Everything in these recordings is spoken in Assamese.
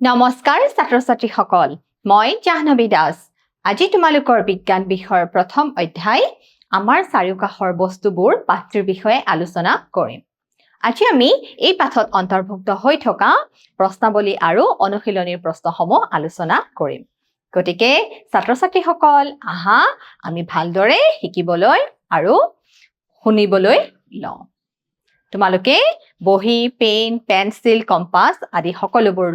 নমস্কাৰ ছাত্ৰ-ছাত্ৰীসকল মই জাহ্নৱী দাস আজি তোমালোকৰ বিজ্ঞান বিষয়ৰ প্ৰথম অধ্যায় আমাৰ চাৰিওকাষৰ বস্তুবোৰ পাঠটোৰ বিষয়ে আলোচনা কৰিম আজি আমি এই পাঠত অন্তৰ্ভুক্ত হৈ থকা প্ৰশ্নাৱলী আৰু অনুশীলনীৰ প্ৰশ্নসমূহ আলোচনা কৰিম গতিকে ছাত্ৰ-ছাত্ৰীসকল আহা আমি ভালদৰে শিকিবলৈ আৰু শুনিবলৈ লওঁ তোমালোকে বহি পেন পেন্সিল কম্পাস আদি সকলোবোৰ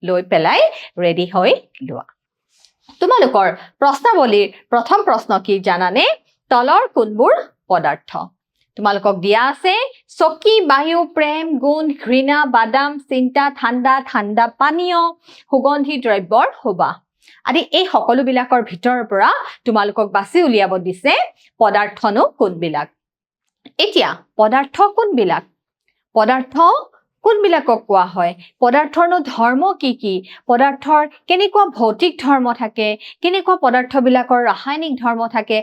লৈ পেলাই ৰেডি হৈ লোৱা তোমালোকৰ প্ৰশ্নাৱলীৰ প্ৰথম প্ৰশ্ন কি জানানে তলৰ কোনবোৰ পদাৰ্থ তোমালোকক দিয়া আছে চকী বায়ু প্ৰেম গুণ ঘৃণা বাদাম চিন্তা ঠাণ্ডা ঠাণ্ডা পানীয় সুগন্ধি দ্ৰব্যৰ সুবাস আদি এই সকলো বিলাকৰ ভিতৰৰ পৰা তোমালোকক বাছি উলিয়াব দিছে পদাৰ্থনো কোনবিলাক এতিয়া পদাৰ্থ কোনবিলাক পদাৰ্থ কোনবিলাকক কোৱা হয় পদাৰ্থৰনো ধৰ্ম কি পদাৰ্থৰ কেনেকুৱা ভৌতিক ধৰ্ম থাকে কেনেকুৱা পদাৰ্থবিলাকৰ ৰাসায়নিক ধৰ্ম থাকে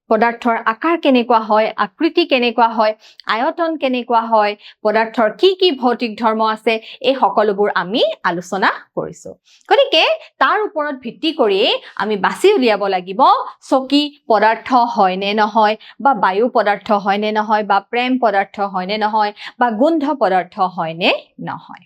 পদাৰ্থৰ আকাৰ কেনেকুৱা হয় আকৃতি কেনেকুৱা হয় আয়তন কেনেকুৱা হয় পদাৰ্থৰ কি ভৌতিক ধৰ্ম আছে এই সকলোবোৰ আমি আলোচনা কৰিছো গতিকে তাৰ ওপৰত ভিত্তি কৰি আমি বাছি উলিয়াব লাগিব চকী পদাৰ্থ হয় নে নহয় বা বায়ু পদাৰ্থ হয় নে নহয় বা প্ৰেম পদাৰ্থ হয় নে নহয় বা গোন্ধ পদাৰ্থ হয় নে নহয়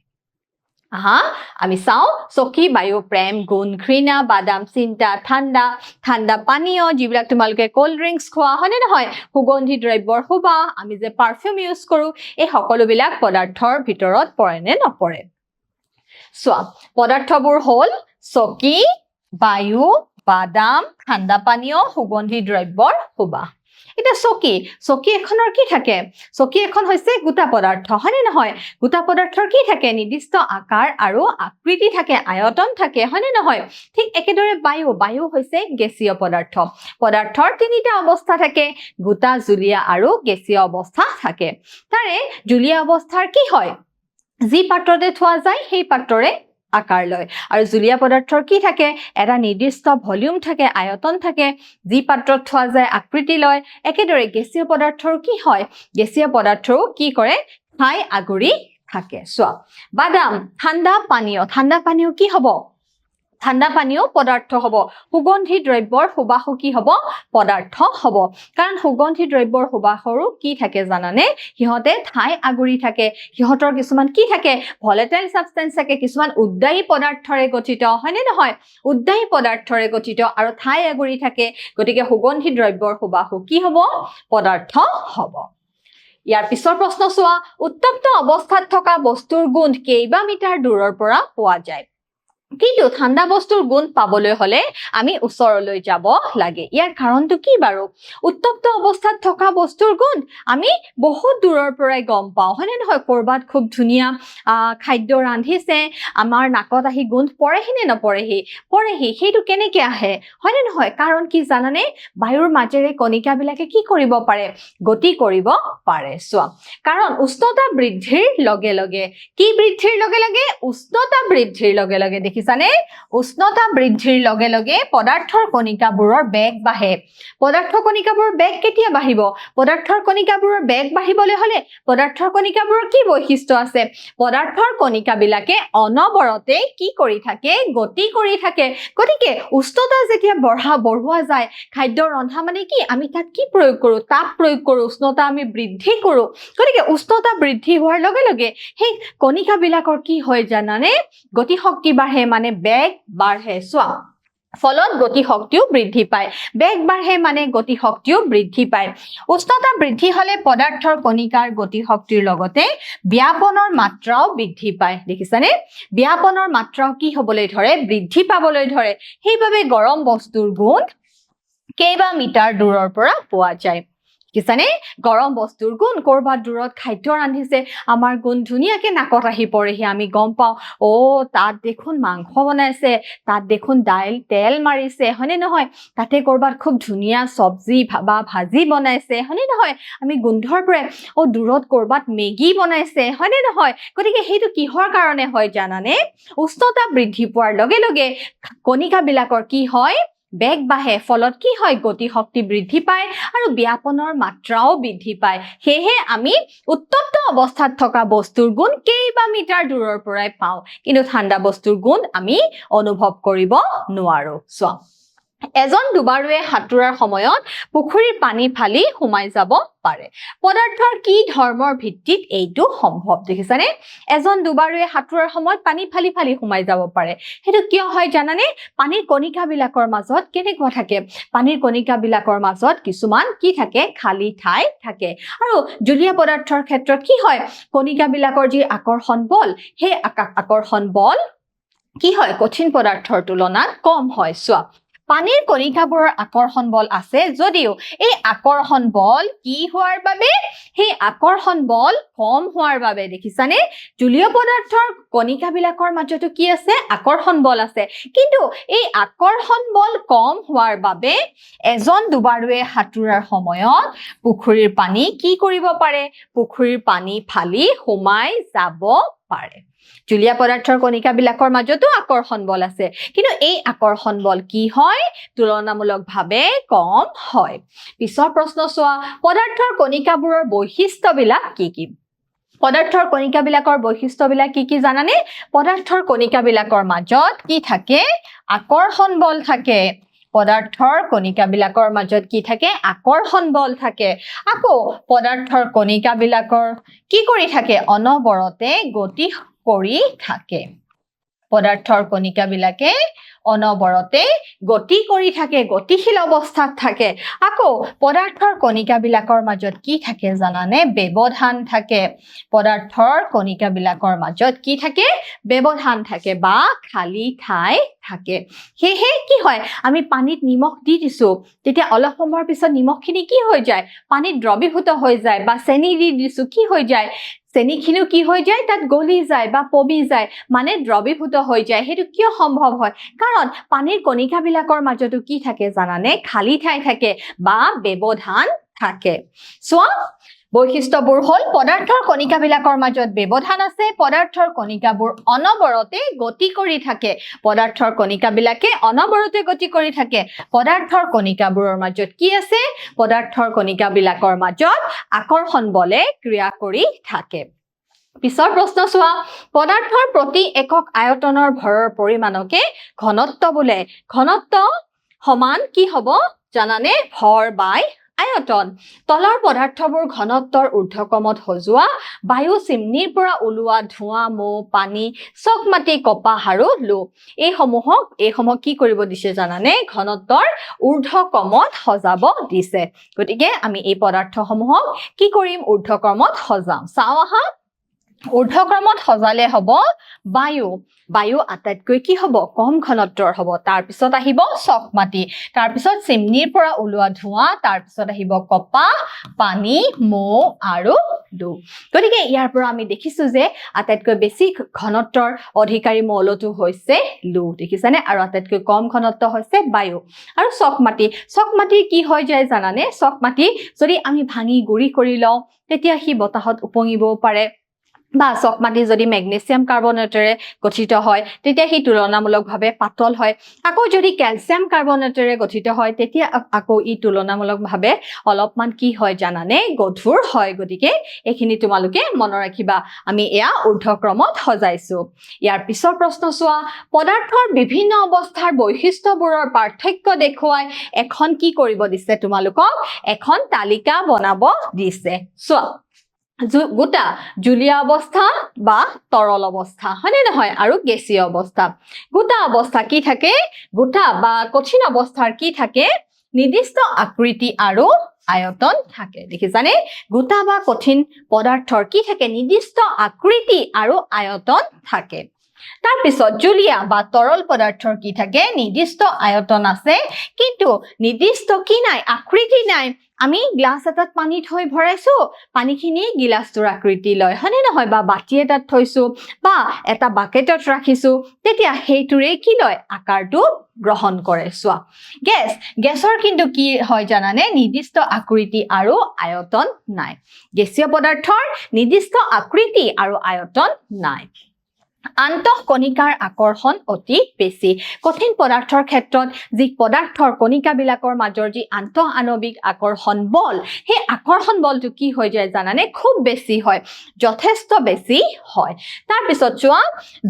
আমি চাও চকী বায়ু প্ৰেম গুণ ঘৃণা বাদাম চিন্তা ঠাণ্ডা ঠাণ্ডা পানীয় যিবিলাক তোমালোকে কোল্ড ড্ৰিংকস খোৱা হয় নে নহয় সুগন্ধি দ্ৰব্যৰ সুবাস আমি যে পাৰফিউম ইউজ কৰো এই সকলোবিলাক পদাৰ্থৰ ভিতৰত পৰে নে নপৰে চোৱা পদাৰ্থবোৰ হ'ল চকী বায়ু বাদাম ঠাণ্ডা পানীয় সুগন্ধি দ্ৰব্যৰ সুবাস এটা চকী এখনৰ কি থাকে চকী এখন হৈছে গোটা পদাৰ্থ হয় নে নহয় গোটা পদাৰ্থৰ কি থাকে নিৰ্দিষ্ট আকাৰ আৰু আকৃতি থাকে আয়তন থাকে হয় নে নহয় ঠিক একেদৰে বায়ু হৈছে গেছীয় পদাৰ্থৰ তিনিটা অৱস্থা থাকে গোটা জুলীয়া আৰু গেছীয় অৱস্থা থাকে তাৰে জুলীয়া অৱস্থাৰ কি হয় যি পাত্ৰতে থোৱা যায় সেই পাত্ৰৰে আকাৰ লয় আৰু জুলীয়া পদাৰ্থৰ কি থাকে এটা নিৰ্দিষ্ট ভলিউম থাকে আয়তন থাকে যি পাত্ৰত থোৱা যায় আকৃতি লয় একেদৰে গেছীয় পদাৰ্থৰ কি হয় গেছীয় পদাৰ্থও কি কৰে ঠাই আগুৰি থাকে চোৱা বাদাম ঠাণ্ডা পানীয় কি হ'ব ঠাণ্ডা পানীয় পদাৰ্থ হ'ব সুগন্ধি দ্ৰব্যৰ সুবাসো কি হ'ব পদাৰ্থ হ'ব কাৰণ সুগন্ধি দ্ৰব্যৰ সুবাসৰো কি থাকে জানানে হিহতে ঠাই আগুৰি থাকে হিহতৰ কিছুমান কি থাকে ভলেটাইল সাবস্টেন্স থাকে কিছুমান উদ্দায়ী পদাৰ্থৰে গঠিত হয় নে নহয় উদ্দায়ী পদাৰ্থৰে গঠিত আৰু ঠাই আগুৰি থাকে গতিকে সুগন্ধি দ্ৰব্যৰ সুবাসো কি হ'ব পদাৰ্থ হ'ব ইয়াৰ পিছৰ প্ৰশ্ন চোৱা উত্তপ্ত অৱস্থাত থকা বস্তুৰ গুণ কেইবা মিটাৰ দূৰৰ পৰা পোৱা যায় কিন্তু ঠাণ্ডা বস্তুৰ গুণ পাবলৈ হলে আমি ওচৰলৈ যাব লাগে ইয়াৰ কাৰণটো কি বাৰু উত্তপ্ত অৱস্থাত থকা বস্তুৰ গুণ আমি বহুত দূৰৰ পৰাই গম পাওঁ হয়নে নহয় কৰবাত খুব ধুনীয়া খাদ্য ৰান্ধিছে আমাৰ নাকত আহি গুণ পৰেহি নে নপৰেহি সেইটো কেনেকৈ আহে হয়নে নহয় কাৰণ কি জানানে বায়ুৰ মাজেৰে কণিকাবিলাকে কি কৰিব পাৰে গতি কৰিব পাৰে চোৱা কাৰণ উষ্ণতা বৃদ্ধিৰ লগে লগে কি বৃদ্ধিৰ লগে লগে উষ্ণতা বৃদ্ধিৰ লগে লগে দেখিছানে উষ্ণতা বৃদ্ধিৰ লগে লগে পদাৰ্থৰ কণিকাবোৰৰ বেগ বাঢ়ে পদাৰ্থৰ কণিকাবোৰৰ বেগ কেতিয়া বাঢ়িব পদাৰ্থৰ কণিকাবোৰৰ বেগ বাঢ়িবলৈ হলে পদাৰ্থৰ কণিকাবোৰৰ কি বৈশিষ্ট্য আছে পদাৰ্থৰ কণিকাবিলাকে অনবৰতে কি কৰি থাকে গতি কৰি থাকে গতিকে উষ্ণতা যেতিয়া বঢ়োৱা যায় খাদ্য ৰন্ধা মানে কি আমি তাত কি প্ৰয়োগ কৰো তাপ প্ৰয়োগ কৰো উষ্ণতা আমি বৃদ্ধি কৰো গতিকে উষ্ণতা বৃদ্ধি হোৱাৰ লগে লগে সেই কণিকাবিলাকৰ কি হয় জানানে গতি শক্তি বাঢ়ে মানে বেগ বাঢ়ে চোৱা ফলত গতি শক্তিও বৃদ্ধি পায় বেগ বাঢ়ে মানে গতি শক্তিও বৃদ্ধি পায় উষ্ণতা বৃদ্ধি হলে পদাৰ্থৰ কণিকাৰ গতি শক্তিৰ লগতে ব্যাপনৰ মাত্ৰাও বৃদ্ধি পায় দেখিছানে ব্যাপনৰ মাত্ৰাও কি হ'বলৈ ধৰে বৃদ্ধি পাবলৈ ধৰে সেইবাবে গৰম বস্তুৰ গুণ কেইবা মিটাৰ দূৰৰ পৰা পোৱা যায় কিছানে গৰম বস্তুৰ গুণ কৰবাত দূৰত খাদ্য ৰান্ধিছে আমাৰ গুণ ধুনীয়াকে নাকত আহি পৰেহি আমি গম পাওঁ তাত দেখোন মাংস বনাইছে তাত দেখোন তেল মাৰিছে হয়নে নহয় তাতে কৰবাত খুব ধুনীয়া চব্জি বা ভাজি বনাইছে হয়নে নহয় আমি গোন্ধৰ পৰাই দূৰত কৰবাত মেগী বনাইছে হয়নে নহয় গতিকে সেইটো কিহৰ কাৰণে হয় জানানে উষ্ণতা বৃদ্ধি পোৱাৰ লগে লগে কণিকাবিলাকৰ কি হয় বেগ বাঢ়ে ফলত কি হয় গতি শক্তি বৃদ্ধি পায় আৰু ব্যাপনৰ মাত্ৰাও বৃদ্ধি পায় সেয়েহে আমি উত্তপ্ত অৱস্থাত থকা বস্তুৰ গুণ কেইবা মিটাৰ দূৰৰ পৰাই পাওঁ কিন্তু ঠাণ্ডা বস্তুৰ গুণ আমি অনুভৱ কৰিব নোৱাৰো চোৱা এজন ডুবাৰুৱে সাঁতোৰাৰ সময়ত পুখুৰীৰ পানী ফালি সোমাই যাব পাৰে পদাৰ্থৰ কি ধৰ্মৰ ভিত্তিত এইটো সম্ভৱ দেখিছানে এজন ডুবাৰুৱে সাঁতোৰাৰ সময়ত পানী ফালি ফালি সোমাই যাব পাৰে হেতু কিয় হয় জানানে পানীৰ কণিকাবিলাকৰ মাজত কেনেকুৱা থাকে পানীৰ কণিকাবিলাকৰ মাজত কিছুমান কি থাকে খালি ঠাই থাকে আৰু জলীয় পদাৰ্থৰ ক্ষেত্ৰত কি হয় কণিকাবিলাকৰ যি আকৰ্ষণ বল সেই আকৰ্ষণ বল কি হয় কঠিন পদাৰ্থৰ তুলনাত কম হয় চোৱা পানীৰ কণিকাবোৰৰ আকৰ্ষণ বল আছে যদিও এই আকৰ্ষণ বল কি হোৱাৰ বাবে সেই আকৰ্ষণ বল কম হোৱাৰ বাবে দেখিছানে জলীয় পদাৰ্থৰ কণিকাবিলাকৰ মাজতো কি আছে আকৰ্ষণ বল আছে কিন্তু এই আকৰ্ষণ বল কম হোৱাৰ বাবে এজন ডুবাৰুৱে সাঁতোৰাৰ সময়ত পুখুৰীৰ পানী কি কৰিব পাৰে পুখুৰীৰ পানী ফালি সোমাই যাব পাৰে জলীয় পদাৰ্থৰ কণিকাবিলাকৰ মাজতো আকৰ্ষণ বল আছে কিন্তু এই আকৰ্ষণ বল কি হয় তুলনামূলকভাৱে কম হয় পিছৰ প্ৰশ্ন চোৱা পদাৰ্থৰ কণিকাবোৰৰ বৈশিষ্ট্যবিলাক কি কি পদাৰ্থৰ কণিকাবিলাকৰ বৈশিষ্ট্যবিলাক কি কি জানানে পদাৰ্থৰ কণিকাবিলাকৰ মাজত কি থাকে আকৰ্ষণ বল থাকে পদাৰ্থৰ কণিকাবিলাকৰ মাজত কি থাকে আকৰ্ষণ বল থাকে আকৌ পদাৰ্থৰ কণিকাবিলাকৰ কি কৰি থাকে অনবৰতে গতি কৰি থাকে পদাৰ্থৰ কণিকাবিলাকে অনবৰতে গতি কৰি থাকে গতিশীল অৱস্থাত থাকে আকৌ পদাৰ্থৰ কণিকাবিলাকৰ মাজত কি থাকে জানানে ব্যৱধান থাকে পদাৰ্থৰ কণিকাবিলাকৰ মাজত কি থাকে ব্যৱধান থাকে বা খালি ঠাই থাকে সেয়ে কি হয় আমি পানীত নিমখ দি দিছো তেতিয়া অলপ সময়ৰ পিছত নিমখখিনি কি হৈ যায় পানীত দ্ৰৱীভূত হৈ যায় বা চেনি দি দিছো কি হৈ যায় চেনিখিনিও কি হৈ যায় তাত গলি যায় বা পবি যায় মানে দ্ৰৱীভূত হৈ যায় হেতু কিয় সম্ভৱ হয় কাৰণ পানীৰ কণিকাবিলাকৰ মাজতো কি থাকে জানানে খালি ঠাই থাকে বা ব্যৱধান থাকে চোৱা বৈশিষ্ট্যবোৰ হল পদাৰ্থৰ কণিকাবিলাকৰ মাজত ব্যৱধান আছে পদাৰ্থৰ কণিকাবোৰ অনবৰতে গতি কৰি থাকে পদাৰ্থৰ কণিকাবিলাকে অনবৰতে গতি কৰি থাকে পদাৰ্থৰ কণিকাবোৰৰ মাজত কি আছে পদাৰ্থৰ কণিকাবিলাকৰ মাজত আকৰ্ষণ বলে ক্ৰিয়া কৰি থাকে পিছৰ প্ৰশ্ন চোৱা পদাৰ্থৰ প্ৰতি একক আয়তনৰ ভৰৰ পৰিমাণকে ঘনত্ব বোলে ঘনত্ব সমান কি হ'ব জানানে ভৰ বাই আয়তন তলৰ পদাৰ্থবোৰ ঘনত্বৰ ঊৰ্ধ্বক্ৰমত সজোৱা বায়ু চিমনিৰ পৰা ওলোৱা ধোঁৱা মৌ পানী চকমাটি কপাহ আৰু লো এইসমূহ কি কৰিব দিছে জানানে ঘনত্বৰ ঊৰ্ধ্বক্ৰমত সজাব দিছে গতিকে আমি এই পদাৰ্থসমূহক কি কৰিম ঊৰ্ধ্বক্ৰমত সজাম চাও আহা ঊৰ্ধ্বক্ৰমত সজালে হ'ব বায়ু আটাইতকৈ কি হ'ব কম ঘনত্বৰ হ'ব তাৰ পিছত আহিব চকমাটি তাৰ পিছত চিমনিৰ পৰা ওলোৱা ধোঁৱা তাৰ পিছত আহিব কপাহ পানী মৌ আৰু লো গতিকে ইয়াৰ পৰা আমি দেখিছো যে আটাইতকৈ বেছি ঘনত্বৰ অধিকাৰী মৌলটো হৈছে লো দেখিছানে আৰু আটাইতকৈ কম ঘনত্ব হৈছে বায়ু আৰু চকমাটি কি হৈ যায় জানানে চকমাটি যদি আমি ভাঙি গুৰি কৰি লওঁ তেতিয়া সি বতাহত উপঙিবও পাৰে বা চকমাটি যদি মেগনেছিয়াম কাৰ্বনেটেৰে গঠিত হয় তেতিয়া হি তুলনামূলকভাৱে পাতল হয় আকৌ যদি ক্যালসিয়াম কাৰ্বনেটেৰে গঠিত হয় তেতিয়া আকৌ ই তুলনামূলকভাৱে অলপমান কি হয় জানানে গধুৰ হয় গতিকে এইখিনি তোমালোকে মনত ৰাখিবা আমি এয়া ঊৰ্ধ্বক্ৰমত সজাইছো ইয়াৰ পিছৰ প্ৰশ্ন চোৱা পদাৰ্থৰ বিভিন্ন অৱস্থাৰ বৈশিষ্ট্যবোৰৰ পাৰ্থক্য দেখুৱাই এখন কি কৰিব দিছে তোমালোকক এখন তালিকা বনাব দিছে চোৱা গোটা জলীয় অৱস্থা বা তৰল অৱস্থা হয়নে নহয় আৰু গেছীয় অৱস্থা গোটা অৱস্থা কি থাকে গোটা বা কঠিন অৱস্থাৰ কি থাকে নিৰ্দিষ্ট আকৃতি আৰু আয়তন থাকে দেখিছানে গোটা বা কঠিন পদাৰ্থৰ কি থাকে নিৰ্দিষ্ট আকৃতি আৰু আয়তন থাকে তাৰ পিছত জলীয় বা তৰল পদাৰ্থৰ কি থাকে নিৰ্দিষ্ট আয়তন আছে কিন্তু নিৰ্দিষ্ট কি নাই আকৃতি নাই আমি গ্লাস এটাত পানী থৈ ভৰাইছো পানীখিনি গিলাসটোৰ আকৃতি লয় হয়নে নহয় বা বাটি এটাত থৈছো বা এটা বাকেটত ৰাখিছো তেতিয়া হেইটোৰে কি লয় আকাৰটো গ্ৰহণ কৰে চোৱা গেছৰ কিন্তু কি হয় জানানে নিৰ্দিষ্ট আকৃতি আৰু আয়তন নাই গেছীয় পদাৰ্থৰ নিৰ্দিষ্ট আকৃতি আৰু আয়তন নাই আন্তঃকণিকাৰ আকৰ্ষণ অতি বেছি কঠিন পদাৰ্থৰ ক্ষেত্ৰত যি পদাৰ্থৰ কণিকাবিলাকৰ মাজৰ যি আন্তঃ আণৱিক আকৰ্ষণ বল সেই আকৰ্ষণ বলটো কি হৈ যায় জানানে খুব বেছি হয় যথেষ্ট বেছি হয় তাৰ পিছত চোৱা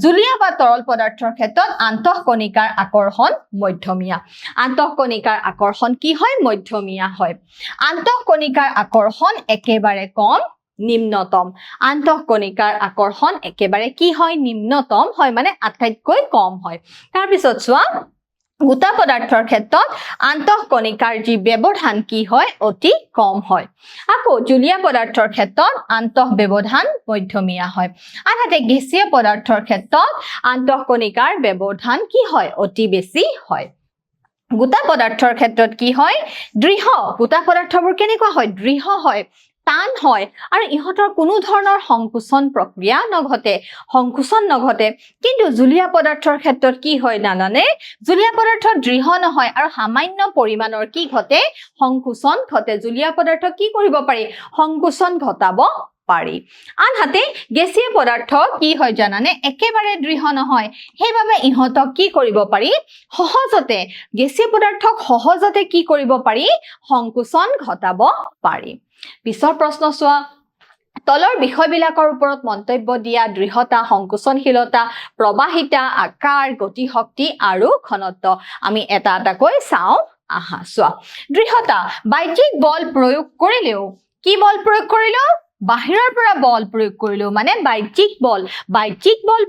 জুলীয়া বা তৰল পদাৰ্থৰ ক্ষেত্ৰত আন্তঃকণিকাৰ আকৰ্ষণ মধ্যমীয়া আন্তঃকণিকাৰ আকৰ্ষণ কি হয় মধ্যমীয়া হয় আন্তঃকণিকাৰ আকৰ্ষণ একেবাৰে কম নিম্নতম আন্তঃকণিকাৰ আকৰ্ষণ একেবাৰে কি হয় নিম্নতম হয় মানে আটাইতকৈ কম হয় তাৰ পিছত চোৱা গোটা পদাৰ্থৰ ক্ষেত্ৰত আন্তঃকণিকাৰ যি ব্যৱধান কি হয় অতি কম হয় আকৌ জুলীয়া পদাৰ্থৰ ক্ষেত্ৰত আন্তঃ ব্যৱধান মধ্যমীয়া হয় আনহাতে গেছীয় পদাৰ্থৰ ক্ষেত্ৰত আন্তঃকণিকাৰ ব্যৱধান কি হয় অতি বেছি হয় গোটা পদাৰ্থৰ ক্ষেত্ৰত কি হয় দৃঢ় গোটা পদাৰ্থবোৰ কেনেকুৱা হয় দৃঢ় হয় টান হয় আৰু ইহঁতৰ কোনো ধৰণৰ সংকোচন প্ৰক্ৰিয়া নঘটে কিন্তু জুলীয়া পদাৰ্থৰ ক্ষেত্ৰত কি হয় জানানে জুলীয়া পদাৰ্থ দৃঢ় নহয় আৰু সামান্য পৰিমাণৰ কি ঘটে সংকোচন ঘটে জুলীয়া পদাৰ্থ কি কৰিব পাৰি সংকোচন ঘটাব পাৰি আনহাতে গেছীয় পদাৰ্থ কি হয় জানানে একেবাৰে দৃঢ় নহয় সেইবাবে ইহঁতক কি কৰিব পাৰি সহজতে গেছীয় পদাৰ্থক সহজতে কি কৰিব পাৰি সংকোচন ঘটাব পাৰি পিছৰ প্ৰশ্ন চোৱা তলৰ বিষয়বিলাকৰ ওপৰত মন্তব্য দিয়া দৃঢ়তা সংকোচনশীলতা প্ৰবাহিতা আকাৰ গতি শক্তি আৰু ঘনত্ব আমি এটা এটাকৈ চাওঁ আহা চোৱা দৃঢ়তা বাহ্যিক বল প্ৰয়োগ কৰিলেও কি বল প্ৰয়োগ কৰিলেও বাহিৰৰ পৰা বল প্ৰয়োগ কৰিলেও মানে বাহ্যিক বল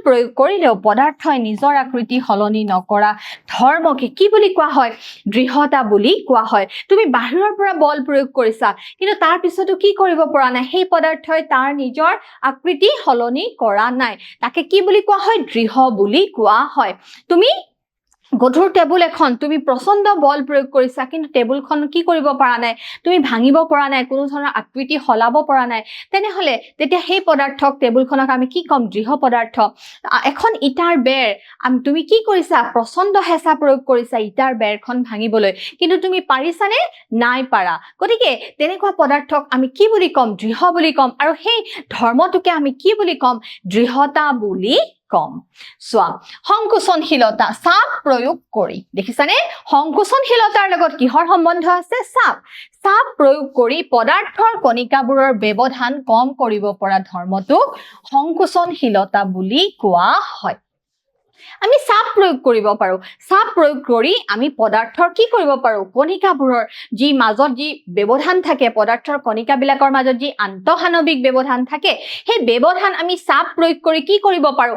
প্ৰয়োগ কৰিলেও পদাৰ্থই নিজৰ আকৃতি সলনি নকৰা ধৰ্মকে কি বুলি কোৱা হয় দৃঢ়তা বুলি কোৱা হয় তুমি বাহিৰৰ পৰা বল প্ৰয়োগ কৰিছা কিন্তু তাৰ পিছতো কি কৰিব পৰা নাই সেই পদাৰ্থই তাৰ নিজৰ আকৃতি সলনি কৰা নাই তাকে কি বুলি কোৱা হয় দৃঢ় বুলি কোৱা হয় তুমি গধুৰ টেবুল এখন তুমি প্ৰচণ্ড বল প্ৰয়োগ কৰিছা কিন্তু টেবুলখন কি কৰিব পৰা নাই তুমি ভাঙিব পৰা নাই কোনো ধৰণৰ আকৃতি সলাব পৰা নাই তেনেহলে তেতিয়া সেই পদাৰ্থক টেবুলখনক আমি কি কম দৃঢ় পদাৰ্থ এখন ইটাৰ বেৰ তুমি কি কৰিছা প্ৰচণ্ড হেঁচা প্ৰয়োগ কৰিছা ইটাৰ বেৰখন ভাঙিবলৈ কিন্তু তুমি পাৰিছানে নাই পাৰা গতিকে তেনেকুৱা পদাৰ্থক আমি কি বুলি কম দৃঢ় বুলি কম আৰু সেই ধৰ্মটোকে আমি কি বুলি কম দৃঢ়তা বুলি কম চোৱা সংকোচনশীলতা চাপ প্ৰয়োগ কৰি দেখিছানে সংকোচনশীলতাৰ লগত কিহৰ সম্বন্ধ আছে চাপ প্ৰয়োগ কৰি পদাৰ্থৰ কণিকাবোৰৰ ব্যৱধান কম কৰিব পৰা ধৰ্মটোক সংকোচনশীলতা বুলি কোৱা হয় আমি চাপ প্ৰয়োগ কৰিব পাৰো চাপ প্ৰয়োগ কৰি আমি পদাৰ্থৰ কি কৰিব পাৰো কণিকাবোৰৰ যি মাজত যি ব্যৱধান থাকে পদাৰ্থৰ কণিকাবিলাকৰ মাজত যি আন্তঃআণৱিক ব্যৱধান থাকে সেই ব্যৱধান আমি চাপ প্ৰয়োগ কৰি কি কৰিব পাৰো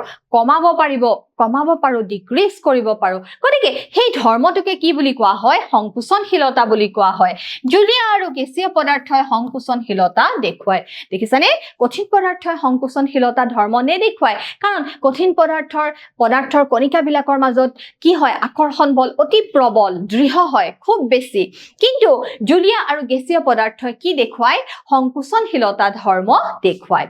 কমাব পাৰো ডিক্ৰিজ কৰিব পাৰো গতিকে সেই ধৰ্মটোকে কি বুলি কোৱা হয় সংকোচনশীলতা বুলি কোৱা হয় জুলীয়া আৰু গেছীয় পদাৰ্থই সংকোচনশীলতা দেখুৱায় দেখিছানে কঠিন পদাৰ্থই সংকোচনশীলতা ধৰ্ম নেদেখুৱায় কাৰণ কঠিন পদাৰ্থৰ কণিকাবিলাকৰ মাজত কি হয় আকৰ্ষণ বল অতি প্ৰবল দৃঢ় হয় খুব বেছি কিন্তু জুলীয়া আৰু গেছীয় পদাৰ্থই কি দেখুৱায় সংকোচনশীলতা ধৰ্ম দেখুৱায়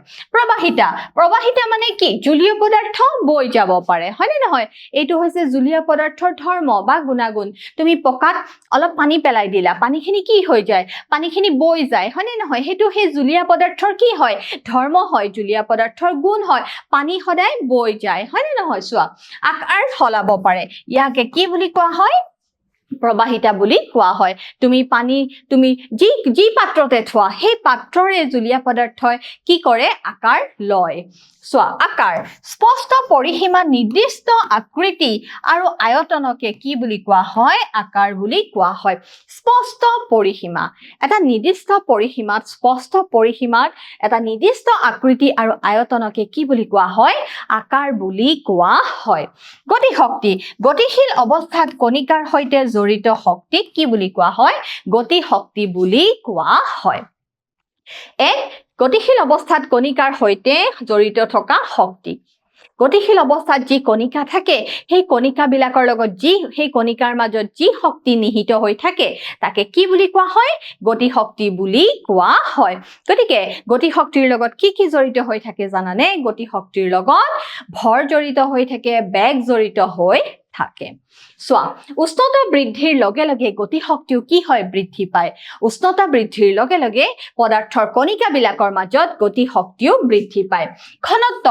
প্ৰবাহিতা মানে কি জুলীয় পদাৰ্থ বৈ যাব পাৰে হয়নে নহয় এইটো হৈছে জুলীয়া পদাৰ্থৰ ধৰ্ম বা গুণাগুণ তুমি পকাত অলপ পানী পেলাই দিলা পানীখিনি কি হৈ যায় পানীখিনি বৈ যায় হয়নে নহয় সেইটো সেই জুলীয়া পদাৰ্থৰ কি হয় ধৰ্ম হয় জুলীয়া পদাৰ্থৰ গুণ হয় পানী সদায় বৈ যায় হয়নে নহয় চোৱা আকাৰ সলাব পাৰে ইয়াকে কি বুলি কোৱা হয় প্ৰবাহিতা বুলি কোৱা হয় তুমি যি পাত্ৰতে থোৱা সেই পাত্ৰৰে জুলীয়া পদাৰ্থই কি কৰে আকাৰ লয় চোৱা আকাৰ স্পষ্ট পৰিসীমা নিৰ্দিষ্ট আকৃতি আৰু আয়তনকে কি বুলি কোৱা হয় আকাৰ বুলি কোৱা হয় স্পষ্ট পৰিসীমা এটা নিৰ্দিষ্ট পৰিসীমাত স্পষ্ট পৰিসীমাত এটা নিৰ্দিষ্ট আকৃতি আৰু আয়তনকে কি বুলি কোৱা হয় আকাৰ বুলি কোৱা হয় গতি শক্তি গতিশীল অৱস্থাত কণিকাৰ সৈতে জড়িত শক্তিক কি বুলি কোৱা হয় গতি শক্তি বুলি কোৱা হয় গতিশীল অৱস্থাত কণিকাৰ সৈতে জড়িত থকা শক্তি গতিশীল অৱস্থাত যি কণিকা থাকে সেই কণিকাবিলাকৰ লগত সেই কণিকাৰ মাজত যি শক্তি নিহিত হৈ থাকে তাকে কি বুলি কোৱা হয় গতি শক্তি বুলি কোৱা হয় গতিকে গতি শক্তিৰ লগত কি জড়িত হৈ থাকে জানানে গতি শক্তিৰ লগত ভৰ জড়িত হৈ থাকে বেগ জড়িত হৈ থাকে সোৱা উষ্ণতা বৃদ্ধিৰ লগে লগে গতি শক্তিও কি হয় বৃদ্ধি পায় উষ্ণতা বৃদ্ধিৰ লগে লগে পদাৰ্থৰ কণিকাবিলাকৰ মাজত গতি শক্তিও বৃদ্ধি পায় ঘনত্ব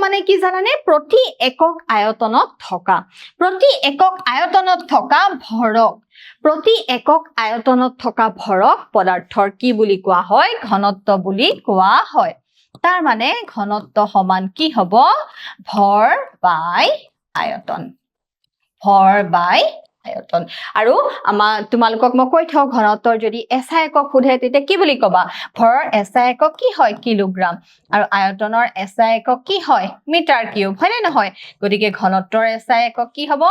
মানে কি জানানে প্ৰতি একক আয়তনত থকা ভৰক প্ৰতি একক আয়তনত থকা ভৰক পদাৰ্থৰ কি বুলি কোৱা হয় ঘনত্ব বুলি কোৱা হয় তাৰ মানে ঘনত্ব সমান কি হ'ব ভৰ বাই আয়তন আৰু তোমালোকক মই কৈ থওঁ ঘনত্বৰ যদি এসআই একক সোধে তেতিয়া কি বুলি কবা ভৰৰ এসআই একক কি হয় কিলোগ্ৰাম আৰু আয়তনৰ এসআই একক কি হয় মিটাৰ কিউব হয়নে নহয় গতিকে ঘনত্বৰ এসআই একক কি হ'ব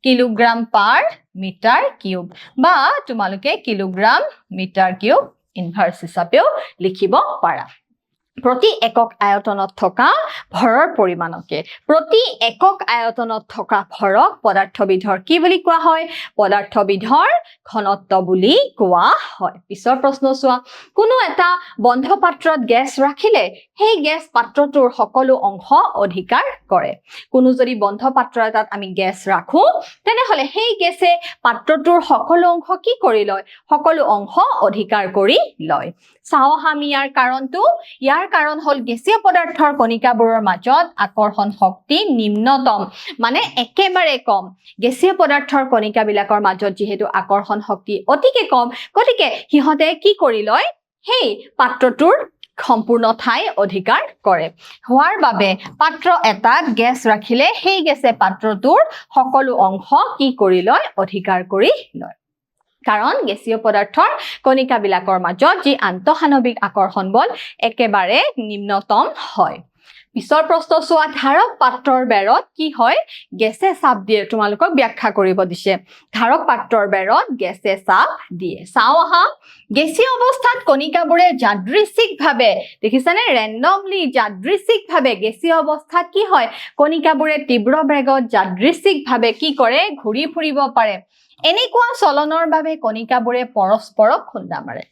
কিলোগ্ৰাম পাৰ মিটাৰ কিউব বা তোমালোকে কিলোগ্ৰাম মিটাৰ কিউব ইনভাৰ্স হিচাপেও লিখিব পাৰা প্ৰতি একক আয়তনত থকা ভৰৰ পৰিমাণকে প্ৰতি একক আয়তনত থকা ভৰক পদাৰ্থবিধৰ কি বুলি কোৱা হয় পদাৰ্থবিধৰ ঘনত্ব বুলি কোৱা হয় পিছৰ প্ৰশ্ন চোৱা কোনো এটা বন্ধ পাত্ৰত গেছ ৰাখিলে সেই গেছ পাত্ৰটোৰ সকলো অংশ অধিকাৰ কৰে কোনো যদি বন্ধ পাত্ৰ এটাত আমি গেছ ৰাখো তেনেহলে সেই গেছে পাত্ৰটোৰ সকলো অংশ কি কৰি লয় সকলো অংশ অধিকাৰ কৰি লয় চাও আমি ইয়াৰ কাৰণ হল গেছীয় পদাৰ্থৰ কণিকাবোৰৰ মাজত আকৰ্ষণ শক্তি নিম্নতম মানে একেবাৰে কম গেছীয় পদাৰ্থৰ কণিকাবিলাকৰ মাজত যেহেতু আকৰ্ষণ শক্তি অতিকে কম গতিকে হিহতে কি কৰি লয় সেই পাত্ৰটোৰ সম্পূৰ্ণ ঠাই অধিকাৰ কৰে হোৱাৰ বাবে পাত্ৰ এটাত গেছ ৰাখিলে সেই গেছে পাত্ৰটোৰ সকলো অংশ কি কৰি লয় অধিকাৰ কৰি লয় কাৰণ গেছীয় পদাৰ্থৰ কণিকাবিলাকৰ মাজত যি আন্তঃআণৱিক আকৰ্ষণ বল একেবাৰে নিম্নতম হয় পিছৰ প্ৰশ্ন চোৱা ধাৰক পাত্ৰৰ বেৰত কি হয় গেছে চাপ দিয়ে তোমালোকক ব্যাখ্যা কৰিব দিছে ধাৰক পাত্ৰৰ বেৰত গেছে চাপ দিয়ে চাও আহা গেছীয় অৱস্থাত কণিকাবোৰে যাদৃচ্ছিকভাৱে দেখিছানে ৰেন্ডমলি যাদৃচ্ছিকভাৱে গেছীয় অৱস্থাত কি হয় কণিকাবোৰে তীব্ৰ বেগত যাদৃচ্ছিকভাৱে কি কৰে ঘূৰি ফুৰিব পাৰে এনেকুৱা চলনৰ বাবে কণিকাবোৰে পৰস্পৰক খুন্দা মাৰে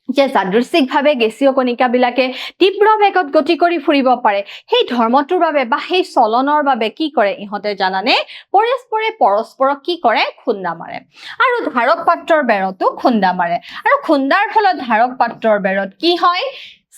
যে যাদৃচ্ছিকভাৱে গেছীয় কণিকাবিলাকে তীব্ৰ বেগত গতি কৰি ফুৰিব পাৰে সেই ধৰ্মটোৰ বাবে বা সেই চলনৰ বাবে কি কৰে ইহঁতে জানানে পৰস্পৰক কি কৰে খুন্দা মাৰে আৰু ধাৰক পাত্ৰৰ বেৰতো খুন্দা মাৰে আৰু খুন্দাৰ ফলত ধাৰক পাত্ৰৰ বেৰত কি হয়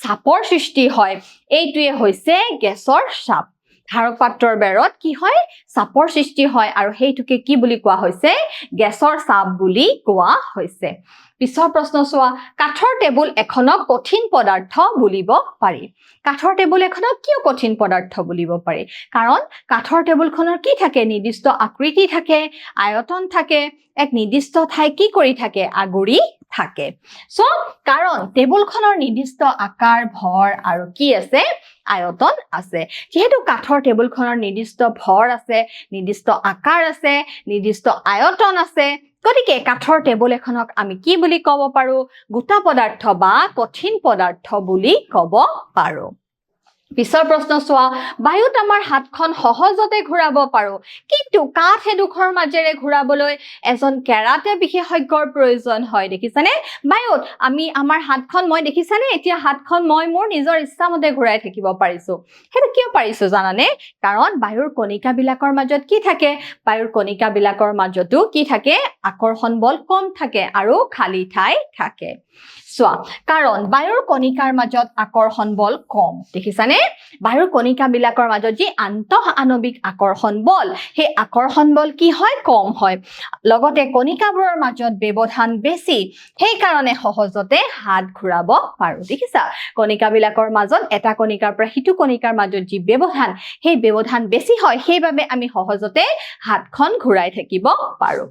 চাপৰ সৃষ্টি হয় এইটোৱে হৈছে গেছৰ চাপ ধাৰক পাত্ৰৰ বেৰত কি হয় চাপৰ সৃষ্টি হয় আৰু হেইটোকে কি বুলি কোৱা হৈছে গেছৰ চাপ বুলি কোৱা হৈছে পিছৰ প্ৰশ্ন চোৱা কাঠৰ টেবুল এখনক কঠিন পদাৰ্থ বুলিব পাৰি কাঠৰ টেবুল এখনক কিয় কঠিন পদাৰ্থ বুলিব পাৰি কাৰণ কাঠৰ টেবুলখনৰ কি থাকে নিৰ্দিষ্ট আকৃতি থাকে আয়তন থাকে এক নিৰ্দিষ্ট ঠাই কি কৰি থাকে আগুৰি থাকে সো কাৰণ টেবুলখনৰ নিৰ্দিষ্ট আকাৰ ভৰ আৰু কি আছে আয়তন আছে যেহেতু কাঠৰ টেবুলখনৰ নিৰ্দিষ্ট ভৰ আছে নিৰ্দিষ্ট আকাৰ আছে নিৰ্দিষ্ট আয়তন আছে গতিকে কাঠৰ টেবুল এখনক আমি কি বুলি ক'ব পাৰো গোটা পদাৰ্থ বা কঠিন পদাৰ্থ বুলি ক'ব পাৰো পিছৰ প্ৰশ্ন চোৱা বায়ুত আমাৰ হাতখন সহজতে ঘূৰাব পাৰো কিন্তু কাঠ এডোখৰ মাজেৰে ঘূৰাবলৈ এজন কেৰাটে বিশেষজ্ঞৰ প্ৰয়োজন হয় দেখিছানে বায়ুত আমি আমাৰ হাতখন মই দেখিছানে এতিয়া হাতখন মই মোৰ নিজৰ ইচ্ছামতে ঘূৰাই থাকিব পাৰিছো হেতু কিয় পাৰিছো জানানে কাৰণ বায়ুৰ কণিকাবিলাকৰ মাজত কি থাকে বায়ুৰ কণিকাবিলাকৰ মাজতো কি থাকে আকৰ্ষণ বল কম থাকে আৰু খালি ঠাই থাকে চোৱা কাৰণ বায়ুৰ কণিকাৰ মাজত আকৰ্ষণ বল কম দেখিছানে বায়ুৰ কণিকাবিলাকৰ মাজত যি আন্তঃআণৱিক আকৰ্ষণ বল সেই আকৰ্ষণ বল কি হয় কম হয় লগতে কণিকাবোৰৰ মাজত ব্যৱধান বেছি সেই কাৰণে সহজতে হাত ঘূৰাব পাৰো দেখিছা কণিকাবিলাকৰ মাজত এটা কণিকাৰ পৰা হিটো কণিকাৰ মাজত যি ব্যৱধান সেই ব্যৱধান বেছি হয় সেইবাবে আমি সহজতে হাতখন ঘূৰাই থাকিব পাৰো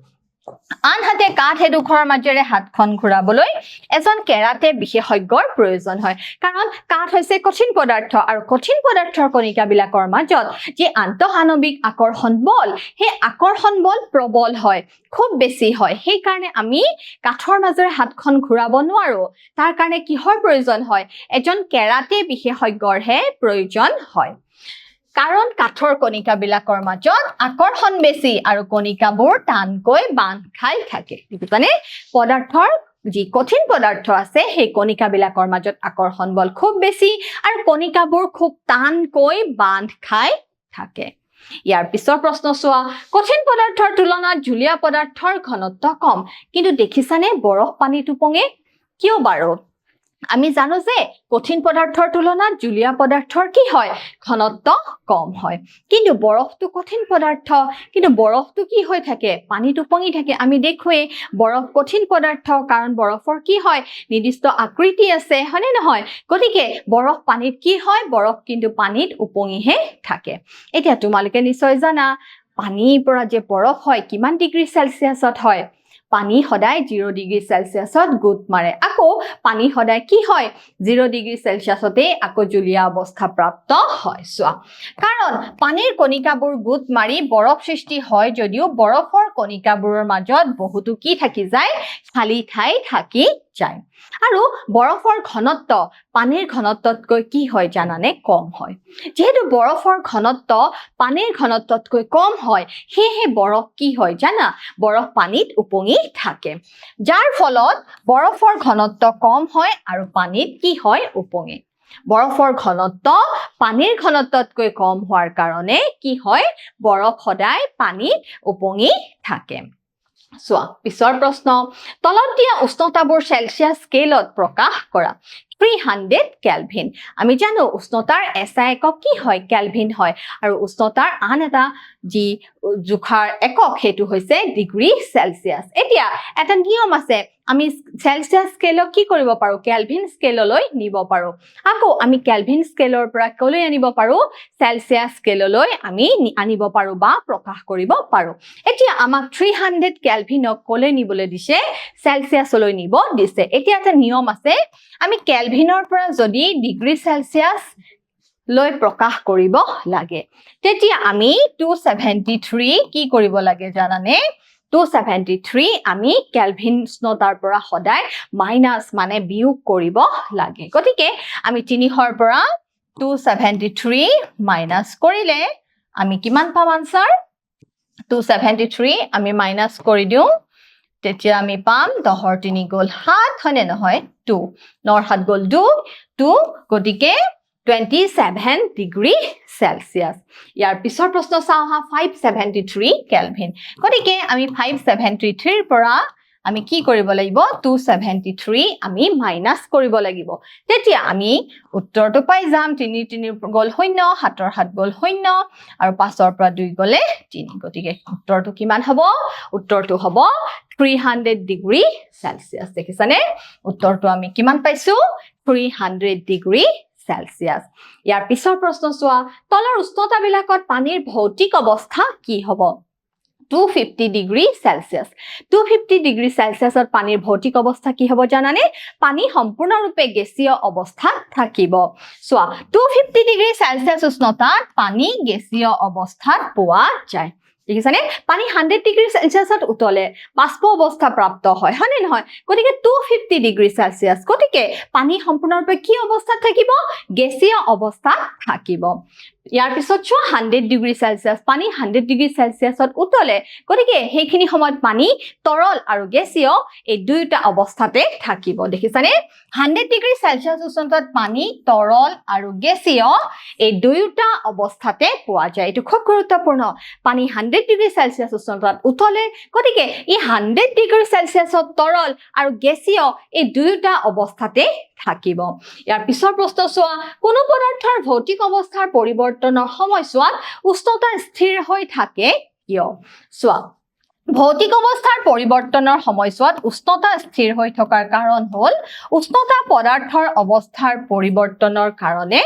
আনহাতে কাঠ এডোখৰৰ মাজেৰে হাতখন ঘূৰাবলৈ এজন কেৰাটে বিশেষজ্ঞৰ প্ৰয়োজন হয় কাৰণ কাঠ হৈছে কঠিন পদাৰ্থ আৰু কঠিন পদাৰ্থৰ কণিকাবিলাকৰ মাজত যি আন্তঃআণৱিক আকৰ্ষণ বল সেই আকৰ্ষণ বল প্ৰবল হয় খুব বেছি হয় সেই কাৰণে আমি কাঠৰ মাজেৰে হাতখন ঘূৰাব নোৱাৰো তাৰ কাৰণে কিহৰ প্ৰয়োজন হয় এজন কেৰাটে বিশেষজ্ঞৰহে প্ৰয়োজন হয় কাৰণ কাঠৰ কণিকাবিলাকৰ মাজত আকৰ্ষণ বেছি আৰু কণিকাবোৰ টানকৈ বান্ধ খাই থাকে বুজিছানে পদাৰ্থৰ যি কঠিন পদাৰ্থ আছে সেই কণিকাবিলাকৰ মাজত আকৰ্ষণ বল খুব বেছি আৰু কণিকাবোৰ খুব টানকৈ বান্ধ খাই থাকে ইয়াৰ পিছৰ প্ৰশ্ন চোৱা কঠিন পদাৰ্থৰ তুলনাত জুলীয়া পদাৰ্থৰ ঘনত্ব কম কিন্তু দেখিছানে বৰফ পানীত উপঙে কিয় বাৰু আমি জানো যে কঠিন পদাৰ্থৰ তুলনাত জুলীয়া পদাৰ্থৰ কি হয় ঘনত্ব কম হয় কিন্তু বৰফটো কঠিন পদাৰ্থ কিন্তু বৰফটো কি হৈ থাকে পানীত উপঙি থাকে আমি দেখুৱে বৰফ কঠিন পদাৰ্থ কাৰণ বৰফৰ কি হয় নিৰ্দিষ্ট আকৃতি আছে হয়নে নহয় গতিকে বৰফ পানীত কি হয় বৰফ কিন্তু পানীত উপঙিহে থাকে এতিয়া তোমালোকে নিশ্চয় জানা পানীৰ পৰা যে বৰফ হয় কিমান ডিগ্ৰী সেলসিয়াছত হয় পানী সদায় 0 ডিগ্ৰী সেলসিয়াছত গোট মাৰে আকৌ পানী সদায় কি হয় 0 ডিগ্ৰী সেলসিয়াছতে আকৌ জুলীয়া অৱস্থা প্ৰাপ্ত হয় সোৱা কাৰণ পানীৰ কণিকাবোৰ গোট মাৰি বৰফ সৃষ্টি হয় যদিও বৰফৰ কণিকাবোৰৰ মাজত বহুতো কি থাকি যায় খালি ঠাই থাকি যায় আৰু বৰফৰ ঘনত্ব পানীৰ ঘনত্বতকৈ কি হয় জানানে কম হয় যেহেতু বৰফৰ ঘনত্ব পানীৰ ঘনত্বতকৈ কম হয় সেয়ে বৰফ কি হয় জানা বৰফ পানীত উপঙি থাকে যাৰ ফলত বৰফৰ ঘনত্ব কম হয় আৰু পানীত কি হয় উপঙে বৰফৰ ঘনত্ব পানীৰ ঘনত্বতকৈ কম হোৱাৰ কাৰণে কি হয় বৰফ সদায় পানীত উপঙি থাকে সোৱা পিছৰ প্ৰশ্ন তলত দিয়া উষ্ণতাবোৰ সেলসিয়াছ স্কেলত প্ৰকাশ কৰা 300 কেলভিন আমি জানো উষ্ণতাৰ এসআই একক কি হয় কেলভিন হয় আৰু উষ্ণতাৰ আন এটা যি জোখাৰ একক হেতু হৈছে ডিগ্ৰী সেলসিয়াছ এতিয়া এটা নিয়ম আছে আমি সেলসিয়াছ স্কেলক কি কৰিব পাৰো কেলভিন স্কেললৈ নিব পাৰো আকৌ আমি কেলভিন স্কেলৰ পৰা কলৈ আনিব পাৰো সেলসিয়াছ স্কেললৈ আমি আনিব পাৰো বা প্ৰকাশ কৰিব পাৰো এতিয়া আমাক 300 কেলভিনক কলৈ নিবলৈ দিছে সেলসিয়াছলৈ নিব দিছে এতিয়া এটা নিয়ম আছে আমি কেলভিনৰ পৰা যদি ডিগ্ৰী সেলসিয়াছ লৈ প্ৰকাশ কৰিব লাগে তেতিয়া আমি 273 কি কৰিব লাগে জানানে 273 আমি কেলভিন উষ্ণতাৰ পৰা সদায় মাইনাস মানে বিয়োগ কৰিব লাগে গতিকে আমি 300 ৰ পৰা 273 মাইনাস কৰিলে আমি কিমান পাম আনসাৰ 273 আমি মাইনাস কৰি দিও তেতিয়া আমি পাম 10 ৰ 3 গল 7 হয়নে নহয় 2 9 7 গল 2 গতিকে 27 ডিগ্ৰী সেলসিয়াছ ইয়াৰ পিছৰ প্ৰশ্ন চাও হা 573 কেলভিন গতিকে আমি 573 ৰ পৰা আমি কি কৰিব লাগিব 273 আমি মাইনাস কৰিব লাগিব তেতিয়া আমি উত্তৰটো পাই যাম 3 3 গল 0 7 ৰ 7 গল 0 আৰু 5 ৰ পৰা 2 গলে 3 গতিকে উত্তৰটো কিমান হ'ব উত্তৰটো হ'ব 300 ডিগ্ৰী সেলসিয়াছ দেখিছানে উত্তৰটো আমি কিমান পাইছো 300 ডিগ্ৰী সেলসিয়াছ ইয়াৰ পিছৰ প্ৰশ্ন চোৱা তলৰ উষ্ণতা বিলাকত পানীৰ ভৌতিক অৱস্থা কি হ'ব 250 ডিগ্ৰী সেলসিয়াছ 250 ডিগ্ৰী সেলসিয়াছত পানীৰ ভৌতিক অৱস্থা কি হ'ব জানানে পানী সম্পূৰ্ণৰূপে গেছীয় অৱস্থাত থাকিব চোৱা 250 ডিগ্ৰী সেলসিয়াছ উষ্ণতাত পানী গেছীয় অৱস্থাত পোৱা যায় দেখিছানে পানী 100 ডিগ্ৰী সেলসিয়াছত উতলে বাষ্প অৱস্থা প্ৰাপ্ত হয় হয়নে নহয় গতিকে 250 ডিগ্ৰী সেলসিয়াছ গতিকে পানী সম্পূৰ্ণৰূপে কি অৱস্থাত থাকিব গেছীয় অৱস্থাত থাকিব ইয়াৰ পিছত চোৱা 100 ডিগ্ৰী সেলসিয়াছ পানী 100 ডিগ্ৰী সেলসিয়াছত উতলে গতিকে সেইখিনি সময়ত পানী তৰল আৰু গেছীয় এই দুইটা অৱস্থাতে থাকিব দেখিছানে 100 ডিগ্ৰী সেলসিয়াছ উষ্ণতাত পানী তৰল আৰু গেছীয় এই দুইটা অৱস্থাতে পোৱা যায় এটো খুব গুৰুত্বপূৰ্ণ পানী 100 ডিগ্ৰী সেলসিয়াছ উষ্ণতাত উতলে গতিকে এই 100 ডিগ্ৰী সেলসিয়াছত তৰল আৰু গেছীয় এই দুইটা অৱস্থাতে থাকিব ইয়াৰ পিছৰ প্ৰশ্ন চোৱা কোন পদাৰ্থৰ ভৌতিক অৱস্থাৰ পৰিৱৰ্তনৰ সময়ছোৱাত উষ্ণতা স্থিৰ হৈ থাকে কিয় চোৱা ভৌতিক অৱস্থাৰ পৰিৱৰ্তনৰ সময়ছোৱাত উষ্ণতা স্থিৰ হৈ থকাৰ কাৰণ হ'ল উষ্ণতা পদাৰ্থৰ অৱস্থাৰ পৰিৱৰ্তনৰ কাৰণে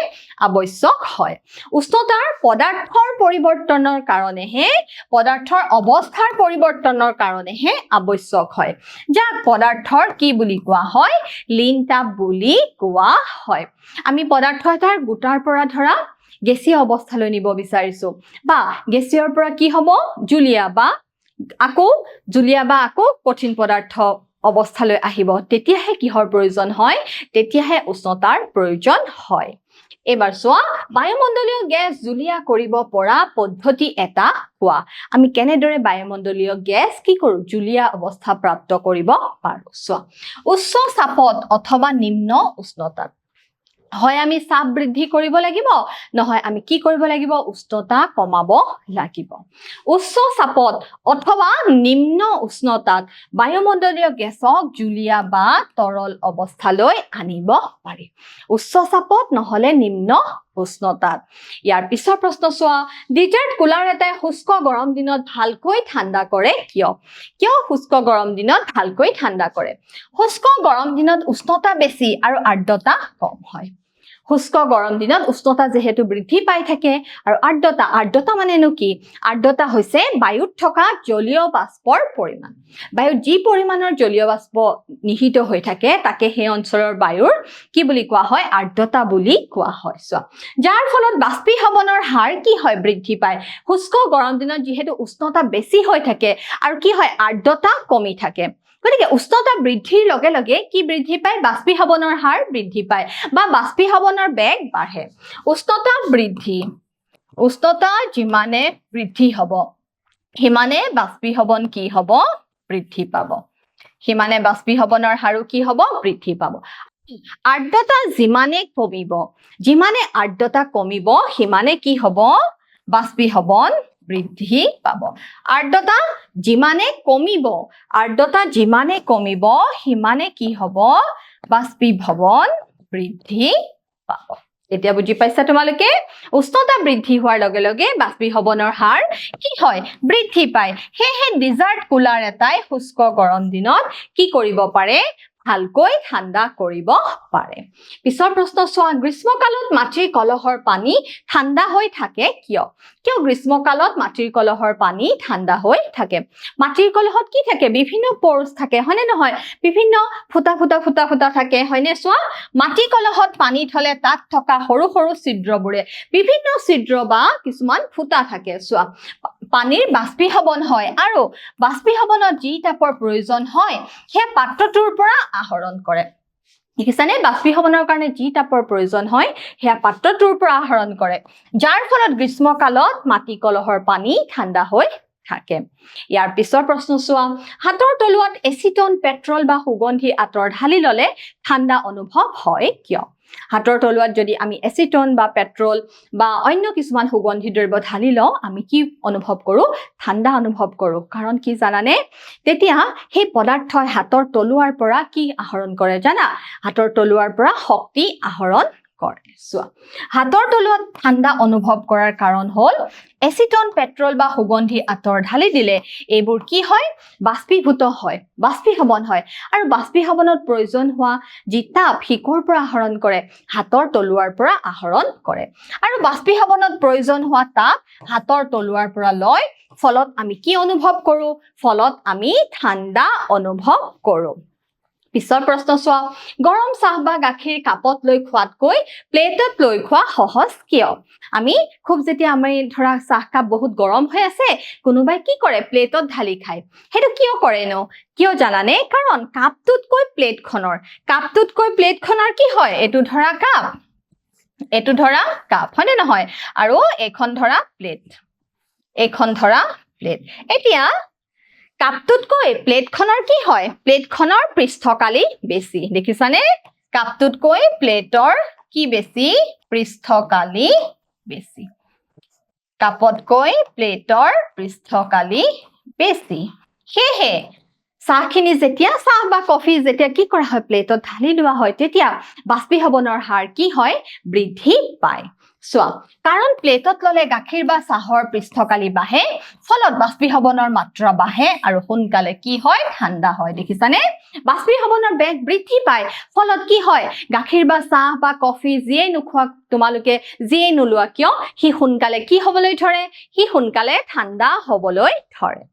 আৱশ্যক হয় উষ্ণতাৰ পদাৰ্থৰ পৰিৱৰ্তনৰ কাৰণেহে পদাৰ্থৰ অৱস্থাৰ পৰিৱৰ্তনৰ কাৰণেহে আৱশ্যক হয় যাক পদাৰ্থৰ কি বুলি কোৱা হয় লীন তাপ বুলি কোৱা হয় আমি পদাৰ্থ এটাৰ গোটাৰ পৰা ধৰা গেছীয় অৱস্থালৈ নিব বিচাৰিছো বা গেছীয়ৰ পৰা কি হ'ব জুলীয়া বা আকৌ কঠিন পদাৰ্থ অৱস্থালৈ আহিব তেতিয়াহে কিহৰ প্ৰয়োজন হয় তেতিয়াহে উষ্ণতাৰ প্ৰয়োজন হয় এবাৰ চোৱা বায়ুমণ্ডলীয় গেছ জুলীয়া কৰিব পৰা পদ্ধতি এটা কোৱা আমি কেনেদৰে বায়ুমণ্ডলীয় গেছ কি কৰো জুলীয়া অৱস্থা প্ৰাপ্ত কৰিব পাৰো চোৱা উচ্চ চাপত অথবা নিম্ন উষ্ণতাত হয় আমি চাপ বৃদ্ধি কৰিব লাগিব নহয় আমি কি কৰিব লাগিব উষ্ণতা কমাব লাগিব উচ্চ চাপত অথবা নিম্ন উষ্ণতাত বায়ুমণ্ডলীয় গেছক জুলীয়া বা তৰল অৱস্থালৈ আনিব পাৰি উচ্চ চাপত নহলে নিম্ন উষ্ণতাত ইয়াৰ পিছৰ প্ৰশ্ন চোৱা ডিজাৰ্ট কুলাৰ এটাই শুষ্ক গৰম দিনত ভালকৈ ঠাণ্ডা কৰে কিয় শুষ্ক গৰম দিনত ভালকৈ ঠাণ্ডা কৰে শুষ্ক গৰম দিনত উষ্ণতা বেছি আৰু আৰ্দ্ৰতা কম হয় শুষ্ক গৰম দিনত উষ্ণতা যেহেতু বৃদ্ধি পাই থাকে আৰু আৰ্দ্ৰতা মানেনো কি আৰ্দ্ৰতা হৈছে বায়ুত থকা জলীয় বাষ্পৰ পৰিমাণ বায়ুত যি পৰিমাণৰ জলীয় বাষ্প নিহিত হৈ থাকে তাকে সেই অঞ্চলৰ বায়ুৰ কি বুলি কোৱা হয় আৰ্দ্ৰতা বুলি কোৱা হয় যাৰ ফলত বাষ্পীভৱনৰ হাৰ কি হয় বৃদ্ধি পায় শুষ্ক গৰম দিনত যেহেতু উষ্ণতা বেছি হৈ থাকে আৰু কি হয় আৰ্দ্ৰতা কমি থাকে গতিকে উষ্ণতা বৃদ্ধিৰ লগে লগে কি বৃদ্ধি পায় বাষ্পীভৱনৰ হাৰ বৃদ্ধি পায় বা বাষ্পীভৱনৰ বেগ বাঢ়ে উষ্ণতা যিমানে বৃদ্ধি হ'ব সিমানে বাষ্পীভৱন কি হ'ব বৃদ্ধি পাব সিমানে বাষ্পীভৱনৰ হাৰো কি হ'ব বৃদ্ধি পাব আৰ্দ্ৰতা যিমানে আৰ্দ্ৰতা কমিব সিমানে কি হ'ব বাষ্পীভৱন বৃদ্ধি পাব আৰ্দ্ৰতা যিমানে কমিব সিমানে কি হ'ব বাষ্পীভৱন বৃদ্ধি পাব এতিয়া বুজি পাইছা তোমালোকে উষ্ণতা বৃদ্ধি হোৱাৰ লগে লগে বাষ্পীভৱনৰ হাৰ কি হয় বৃদ্ধি পায় সেয়ে ডিজাৰ্ট কুলাৰ এটাই শুষ্ক গৰম দিনত কি কৰিব পাৰে ভালকৈ ঠাণ্ডা কৰিব পাৰে পিছৰ প্ৰশ্ন চোৱা গ্ৰীষ্মকালত মাটিৰ কলহৰ পানী ঠাণ্ডা হৈ থাকে কিয় গ্ৰীষ্মকালত মাটিৰ কলহৰ পানী ঠাণ্ডা হৈ থাকে মাটিৰ কলহত কি থাকে বিভিন্ন প'ৰ্ছ থাকে হয়নে নহয় বিভিন্ন ফুটা থাকে হয়নে চোৱা মাটি কলহত পানী থলে তাত থকা সৰু সৰু ছিদ্ৰবোৰে বিভিন্ন ছিদ্ৰ বা কিছুমান ফুটা থাকে চোৱা পানীৰ বাষ্পীভৱন হয় আৰু বাষ্পীভৱনত যি তাপৰ প্ৰয়োজন হয় সেই পাত্ৰটোৰ পৰা আহৰণ কৰে দেখিছানে বাষ্পীভৱনৰ কাৰণে যি তাপৰ প্ৰয়োজন হয় সেয়া পাত্ৰটোৰ পৰা আহৰণ কৰে যাৰ ফলত গ্ৰীষ্মকালত মাটি কলহৰ পানী ঠাণ্ডা হৈ থাকে ইয়াৰ পিছৰ প্ৰশ্ন চোৱা হাতৰ তলুৱাত এচিটন পেট্ৰল বা সুগন্ধি আতৰ ঢালি ললে ঠাণ্ডা অনুভৱ হয় কিয় হাতৰ তলুৱাত যদি আমি এচিটন বা পেট্ৰল বা অন্য কিছুমান সুগন্ধি দ্ৰব্য ঢালি লওঁ আমি কি অনুভৱ কৰোঁ ঠাণ্ডা অনুভৱ কৰোঁ কাৰণ কি জানানে তেতিয়া সেই পদাৰ্থই হাতৰ তলুৱাৰ পৰা কি আহৰণ কৰে জানা হাতৰ তলুৱাৰ পৰা শক্তি আহৰণ কৰে চোৱা হাতৰ তলুৱাত ঠাণ্ডা অনুভৱ কৰাৰ কাৰণ হ'ল এচিটন পেট্ৰল বা সুগন্ধি আতৰ ঢালি দিলে এইবোৰ কি হয় বাষ্পীভৱন হয় আৰু বাষ্পীভৱনত প্ৰয়োজন হোৱা যি তাপ শিকৰ পৰা আহৰণ কৰে হাতৰ তলুৱাৰ পৰা আহৰণ কৰে আৰু বাষ্পীভৱনত প্ৰয়োজন হোৱা তাপ হাতৰ তলুৱাৰ পৰা লয় ফলত আমি কি অনুভৱ কৰোঁ ফলত আমি ঠাণ্ডা অনুভৱ কৰোঁ পিছৰ প্ৰশ্ন চোৱা গৰম চাহ বা গাখীৰ কাপত লৈ খোৱাতকৈ প্লেটত লৈ খোৱা সহজ কিয় আমি খুব যেতিয়া আমি ধৰা চাহ কাপ বহুত গৰম হৈ আছে কোনোবাই কি কৰে প্লেটত ঢালি খায় হেতু কিয় জানানে কাৰণ কাপটোতকৈ প্লেটখনৰ কি হয় এইটো ধৰা কাপ হয়নে নহয় আৰু এইখন ধৰা প্লেট এতিয়া কাপটোতকৈ প্লেটখনৰ কি হয় প্লেটখনৰ পৃষ্ঠকালি বেছি দেখিছানে কাপটোতকৈ প্লেটৰ কি বেছি পৃষ্ঠকালি বেছি কাপতকৈ প্লেটৰ পৃষ্ঠকালি বেছি সেয়ে চাহখিনি যেতিয়া চাহ বা কফি যেতিয়া কি কৰা হয় প্লেটত ঢালি লোৱা হয় তেতিয়া বাষ্পীভৱনৰ হাৰ কি হয় বৃদ্ধি পায় চোৱা কাৰণ প্লেটত ললে গাখীৰ বা চাহৰ পৃষ্ঠকালি বাঢ়ে ফলত বাষ্পীভৱনৰ মাত্ৰা বাঢ়ে আৰু সোনকালে কি হয় ঠাণ্ডা হয় দেখিছানে বাষ্পীভৱনৰ বেগ বৃদ্ধি পায় ফলত কি হয় গাখীৰ বা চাহ বা কফি যিয়ে নোখোৱা তোমালোকে যিয়ে নোলোৱা কিয় সি সোনকালে কি হ'বলৈ ধৰে সি সোনকালে ঠাণ্ডা হ'বলৈ ধৰে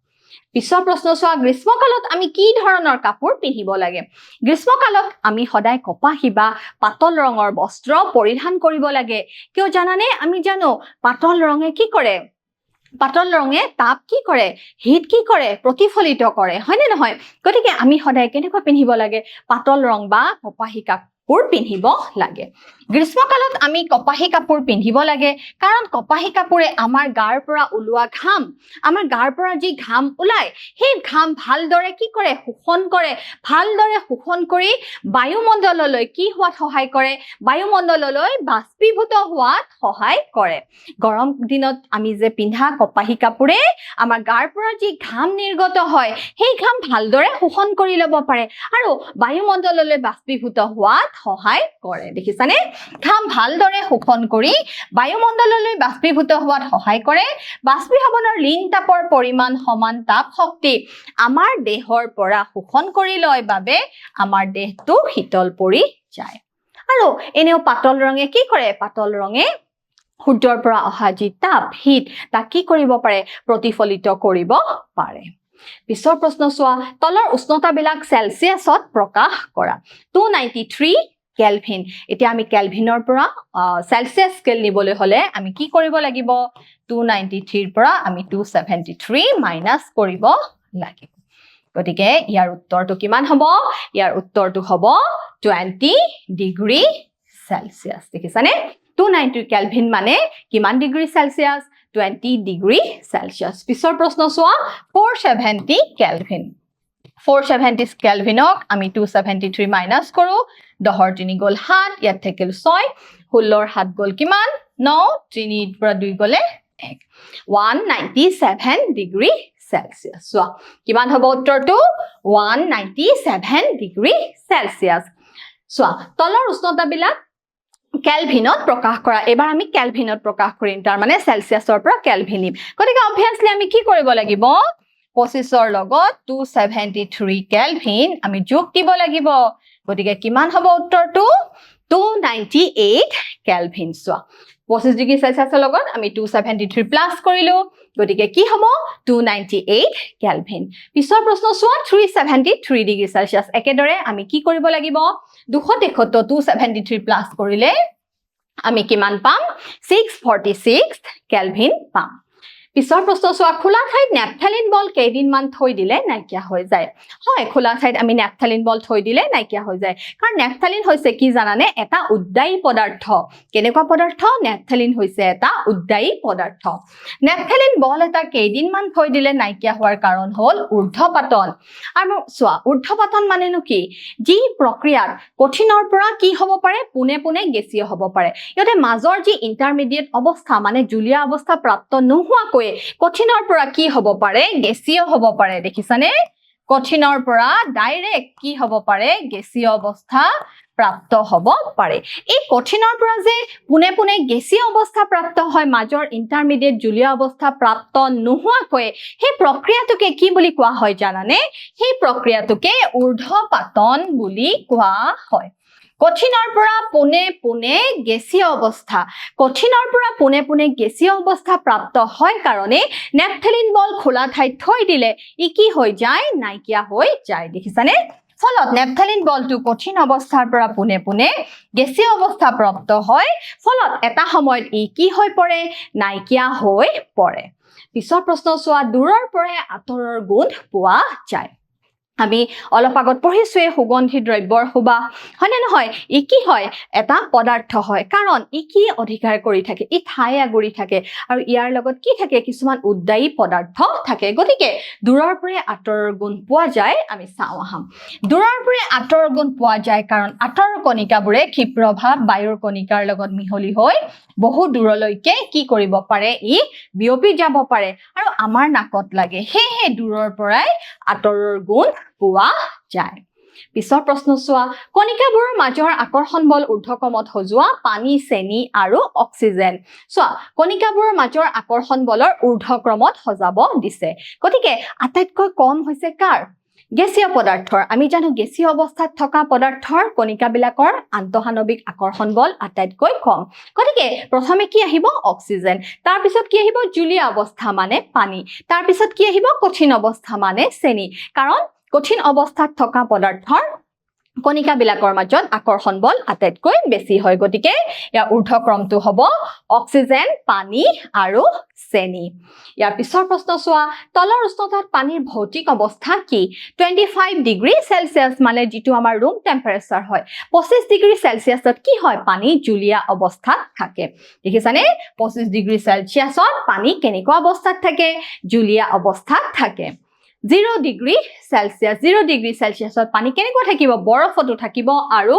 পিছৰ প্ৰশ্ন চোৱা গ্ৰীষ্মকালত আমি কি ধৰণৰ কাপোৰ পিন্ধিব লাগে গ্ৰীষ্মকালত আমি সদায় কপাহী বা পাতল ৰঙৰ বস্ত্ৰ পৰিধান কৰিব লাগে কিয় জানানে আমি জানো পাতল ৰঙে তাপ কি কৰে হিট কি কৰে প্ৰতিফলিত কৰে হয়নে নহয় গতিকে আমি সদায় কেনেকৈ পিন্ধিব লাগে পাতল ৰং বা কপাহী কাপোৰ পিন্ধিব লাগে গ্ৰীষ্মকালত আমি কপাহী কাপোৰ পিন্ধিব লাগে কাৰণ কপাহী কাপোৰে আমাৰ গাৰ পৰা ওলোৱা ঘাম আমাৰ গাৰ পৰা যি ঘাম ওলাই সেই ঘাম ভালদৰে কি কৰে শোষণ কৰে ভালদৰে শোষণ কৰি বায়ুমণ্ডললৈ কি হোৱাত সহায় কৰে বায়ুমণ্ডললৈ বাষ্পীভূত হোৱাত সহায় কৰে গৰম দিনত আমি যে পিন্ধা কপাহী কাপোৰে আমাৰ গাৰ পৰা যি ঘাম নিৰ্গত হয় সেই ঘাম ভালদৰে শোষণ কৰি ল'ব পাৰে আৰু বায়ুমণ্ডললৈ বাষ্পীভূত হোৱাত সহায় কৰে দেখিছানে ঘাম ভালদৰে শোষণ কৰি বায়ুমণ্ডললৈ বাষ্পীভূত হোৱাত সহায় কৰে বাষ্পীভৱনৰ লীন তাপৰ পৰিমাণ সমান তাপ শক্তি আমাৰ দেহৰ পৰা শোষণ কৰি লয় বাবে আমাৰ দেহটো শীতল পৰি যায় আৰু এনেও পাতল ৰঙে কি কৰে পাতল ৰঙে সূৰ্যৰ পৰা অহা যি তাপ হিট তাক কি কৰিব পাৰে প্ৰতিফলিত কৰিব পাৰে পিছৰ প্ৰশ্ন চোৱা তলৰ উষ্ণতাবিলাক চেলচিয়াছত প্ৰকাশ কৰা 293 কেলভিন এতিয়া আমি কেলভিনৰ পৰা সেলসিয়াস স্কেল নিবলৈ হলে আমি কি কৰিব লাগিব 293 ৰ পৰা আমি 273 মাইনাস কৰিব লাগিব গতিকে ইয়াৰ উত্তৰটো কিমান হ'ব ইয়াৰ উত্তৰটো হ'ব 20 ডিগ্ৰী সেলসিয়াস দেখিছানে 290 কেলভিন মানে কিমান ডিগ্ৰী সেলসিয়াস 20 ডিগ্ৰী সেলসিয়াস পিছৰ প্ৰশ্ন চোৱা 470 কেলভিন 470 কেলভিনক আমি 273 মাইনাস কৰো 10 3 গল 7 ইয়াত থাকিল 6 16 7 গল কিমান 9 3 ৰ পৰা 2 গলে 1 197 ডিগ্ৰী সেলসিয়াস চোৱা কিমান হ'ব উত্তৰটো 197 ডিগ্ৰী সেলসিয়াস চোৱা তলৰ উষ্ণতাবিলাক কেলভিনত প্ৰকাশ কৰা এবাৰ আমি কেলভিনত প্ৰকাশ কৰিম তাৰ মানে সেলসিয়াসৰ পৰা কেলভিন নিম গতিকে অবভিয়াসলি আমি কি কৰিব লাগিব 25ৰ লগত 273 কেলভিন আমি যোগ দিব লাগিব গতিকে কিমান হ'ব উত্তৰটো 298 কেলভিন চোৱা 25 ডিগ্ৰী সেলসিয়াসৰ লগত আমি 273 প্লাস কৰিলো গতিকে কি হ'ব 298 কেলভিন পিছৰ প্ৰশ্ন চোৱা 373 ডিগ্ৰী সেলসিয়াস একেদৰে আমি কি কৰিব লাগিব 273 273 প্লাস কৰিলে আমি কিমান পাম 646 কেলভিন পাম পিছৰ প্ৰশ্ন চোৱা খোলা ঠাইত নেপথালিন বল কেইদিনমান থৈ দিলে নাইকিয়া হৈ যায় হয় খোলা ঠাইত আমি নেপথালিন বল থৈ দিলে নাইকিয়া হৈ যায় কাৰণ নেপথালিন হৈছে কি জানানে এটা উদ্দায়ী পদাৰ্থ কেনেকুৱা পদাৰ্থ নেপথালিন হৈছে এটা উদ্দায়ী পদাৰ্থ নেপথালিন বল এটা কেইদিনমান থৈ দিলে নাইকিয়া হোৱাৰ কাৰণ হ'ল ঊৰ্ধ্বপাতন আৰু চোৱা ঊৰ্ধ্বপাতন মানেনো কি যি প্ৰক্ৰিয়াত কঠিনৰ পৰা কি হ'ব পাৰে পুনে পুনে গেছীয় হ'ব পাৰে ইয়াতে মাজৰ যি ইন্টাৰমিডিয়েট অৱস্থা মানে জুলীয়া অৱস্থা প্ৰাপ্ত নোহোৱাকৈ কঠিনৰ পৰা কি হ'ব পাৰে গেছীয় হ'ব পাৰে দেখিছানে কঠিনৰ পৰা ডাইৰেক্ট কি হ'ব পাৰে গেছীয় অৱস্থা প্ৰাপ্ত হ'ব পাৰে এই কঠিনৰ পৰা যে পুনে পুনে গেছীয় অৱস্থা প্ৰাপ্ত হয় মাজৰ ইন্টাৰমিডিয়েট জুলীয় অৱস্থা প্ৰাপ্ত নোহোৱাকৈ সেই প্ৰক্ৰিয়াটোকে কি বুলি কোৱা হয় জানানে সেই প্ৰক্ৰিয়াটোকে ঊৰ্ধ্বপাতন বুলি কোৱা হয় কঠিনৰ পৰা পুনে পুনে গেছীয় অৱস্থা কঠিনৰ পৰা পুনে পুনে গেছীয় অৱস্থা প্ৰাপ্ত হয় কাৰণে নেপথালিন বল খোলা ঠাইত থৈ দিলে ই কি হৈ যায় নাইকিয়া হৈ যায় দেখিছানে ফলত নেপথালিন বলটো কঠিন অৱস্থাৰ পৰা পুনে পুনে গেছীয় অৱস্থা প্ৰাপ্ত হয় ফলত এটা সময়ত ই কি হৈ পৰে নাইকিয়া হৈ পৰে পিছৰ প্ৰশ্ন চোৱা দূৰৰ পৰা আঁতৰৰ গুণ পোৱা যায় আমি অলপ আগত পঢ়িছোৱে সুগন্ধি দ্ৰব্যৰ সুবাস হয়নে নহয় ই কি হয় এটা পদাৰ্থ হয় কাৰণ ই কি অধিকাৰ কৰি থাকে ই ঠাই আগুৰি থাকে আৰু ইয়াৰ লগত কি থাকে কিছুমান উদ্দায়ী পদাৰ্থ থাকে গতিকে দূৰৰ পৰা আঁতৰৰ গুণ পোৱা যায় আমি চাওঁ আহাম দূৰৰ পৰা আঁতৰৰ গুণ পোৱা যায় কাৰণ আঁতৰৰ কণিকাবোৰে ক্ষিপ্ৰভাৱ বায়ুৰ কণিকাৰ লগত মিহলি হৈ বহু দূৰলৈকে কি কৰিব পাৰে ই বিয়পি যাব পাৰে আৰু আমাৰ নাকত লাগে সেয়ে দূৰৰ পৰাই আঁতৰৰ গুণ পোৱা যায় পিছৰ প্ৰশ্ন চোৱা কণিকাবোৰৰ মাজৰ আকৰ্ষণ বল ঊৰ্ধ্বক্ৰমত সজোৱা পানী চেনি আৰু অক্সিজেন চোৱা কণিকাবোৰৰ মাজৰ আকৰ্ষণ বলৰ ঊৰ্ধ্বক্ৰমত সজাব দিছে গতিকে আটাইতকৈ কম হৈছে কাৰ গেছীয় পদাৰ্থৰ আমি জানো গেছীয় অৱস্থাত থকা পদাৰ্থৰ কণিকাবিলাকৰ আন্তঃআণৱিক আকৰ্ষণ বল আটাইতকৈ কম গতিকে প্ৰথমে কি আহিব অক্সিজেন তাৰ পিছত কি আহিব জুলীয়া অৱস্থা মানে পানী তাৰ পিছত কি আহিব কঠিন অৱস্থা মানে চেনি কাৰণ কঠিন অৱস্থাত থকা পদাৰ্থৰ কণিকাবিলাকৰ মাজত আকৰ্ষণ বল আটাইতকৈ বেছি হয় গতিকে ইয়াৰ ঊৰ্ধ্বক্ৰমটো হ'ব অক্সিজেন পানী আৰু চেনি ইয়াৰ পিছৰ প্ৰশ্ন চোৱা তলৰ উষ্ণতাত পানীৰ ভৌতিক অৱস্থা কি 25 ডিগ্ৰী সেলসিয়াস মানে যেটো আমাৰ ৰুম টেম্পাৰেচাৰ হয় 25 ডিগ্ৰী সেলসিয়াসত কি হয় পানী জুলীয়া অৱস্থাত থাকে দেখিছানে 25 ডিগ্ৰী সেলসিয়াসত পানী কেনেকুৱা অৱস্থাত থাকে জুলীয়া অৱস্থাত থাকে 0 ডিগ্ৰী সেলসিয়াসত পানী কেনেকুৱা থাকিব বৰফটো থাকিব আৰু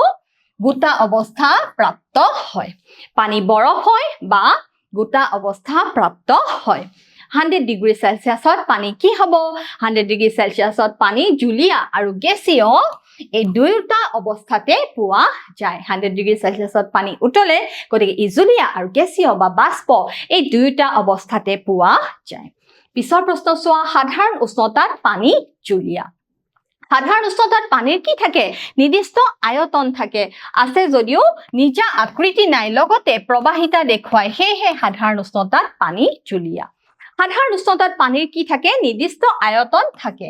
গোটা অৱস্থা প্ৰাপ্ত হয় পানী বৰফ হয় বা গোটা অৱস্থা প্ৰাপ্ত হয় 100 ডিগ্ৰী সেলসিয়াসত পানী কি হ'ব 100 ডিগ্ৰী সেলসিয়াসত পানী জুলীয়া আৰু গেছীয় এই দুয়োটা অৱস্থাতে পোৱা যায় 100 ডিগ্ৰী সেলসিয়াসত পানী উতলে গতিকে ইজুলীয়া আৰু গেছীয় বা বাষ্প এই দুয়োটা অৱস্থাতে পোৱা যায় পিছৰ প্ৰশ্ন চোৱা সাধাৰণ উষ্ণতাত পানী জুলীয়া সাধাৰণ উষ্ণতাত পানীৰ কি থাকে নিৰ্দিষ্ট আয়তন থাকে আছে যদিও নিজা আকৃতি নাই লগতে প্ৰবাহিতা দেখুৱায় হেহে সাধাৰণ উষ্ণতাত পানী জুলীয়া সাধাৰণ উষ্ণতাত পানীৰ কি থাকে নিৰ্দিষ্ট আয়তন থাকে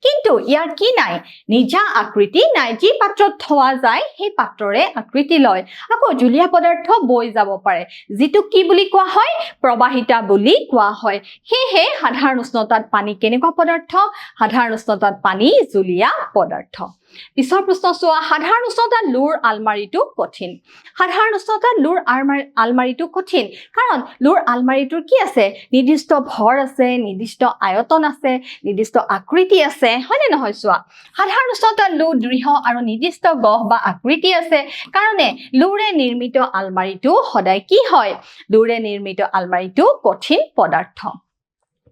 কিন্তু ইয়াৰ কি নাই নিজা আকৃতি নাই যি পাত্ৰত থোৱা যায় সেই পাত্ৰৰে আকৃতি লয় আকৌ জুলীয়া পদাৰ্থ বৈ যাব পাৰে যেটো কি বুলি কোৱা হয় প্ৰবাহিতা বুলি কোৱা হয় হেহে সাধাৰণ উষ্ণতাত পানী কেনেকুৱা পদাৰ্থ সাধাৰণ উষ্ণতাত পানী জুলীয়া পদাৰ্থ পিছৰ প্ৰশ্ন চোৱা সাধাৰণ উষ্ণতাত লুৰ আলমাৰিটো কঠিন সাধাৰণ উষ্ণতাত লুৰ আলমাৰিটো কঠিন কাৰণ লুৰ আলমাৰিটোৰ কি আছে নিৰ্দিষ্ট ভৰ আছে নিৰ্দিষ্ট আয়তন আছে নিৰ্দিষ্ট আকৃতি আছে হয়নে নহয় চোৱা সাধাৰণ উষ্ণতাত লু দৃঢ় আৰু নিৰ্দিষ্ট গহ বা আকৃতি আছে কাৰণে লুৰে নিৰ্মিত আলমাৰিটো সদায় কি হয় লুৰে নিৰ্মিত আলমাৰিটো কঠিন পদাৰ্থ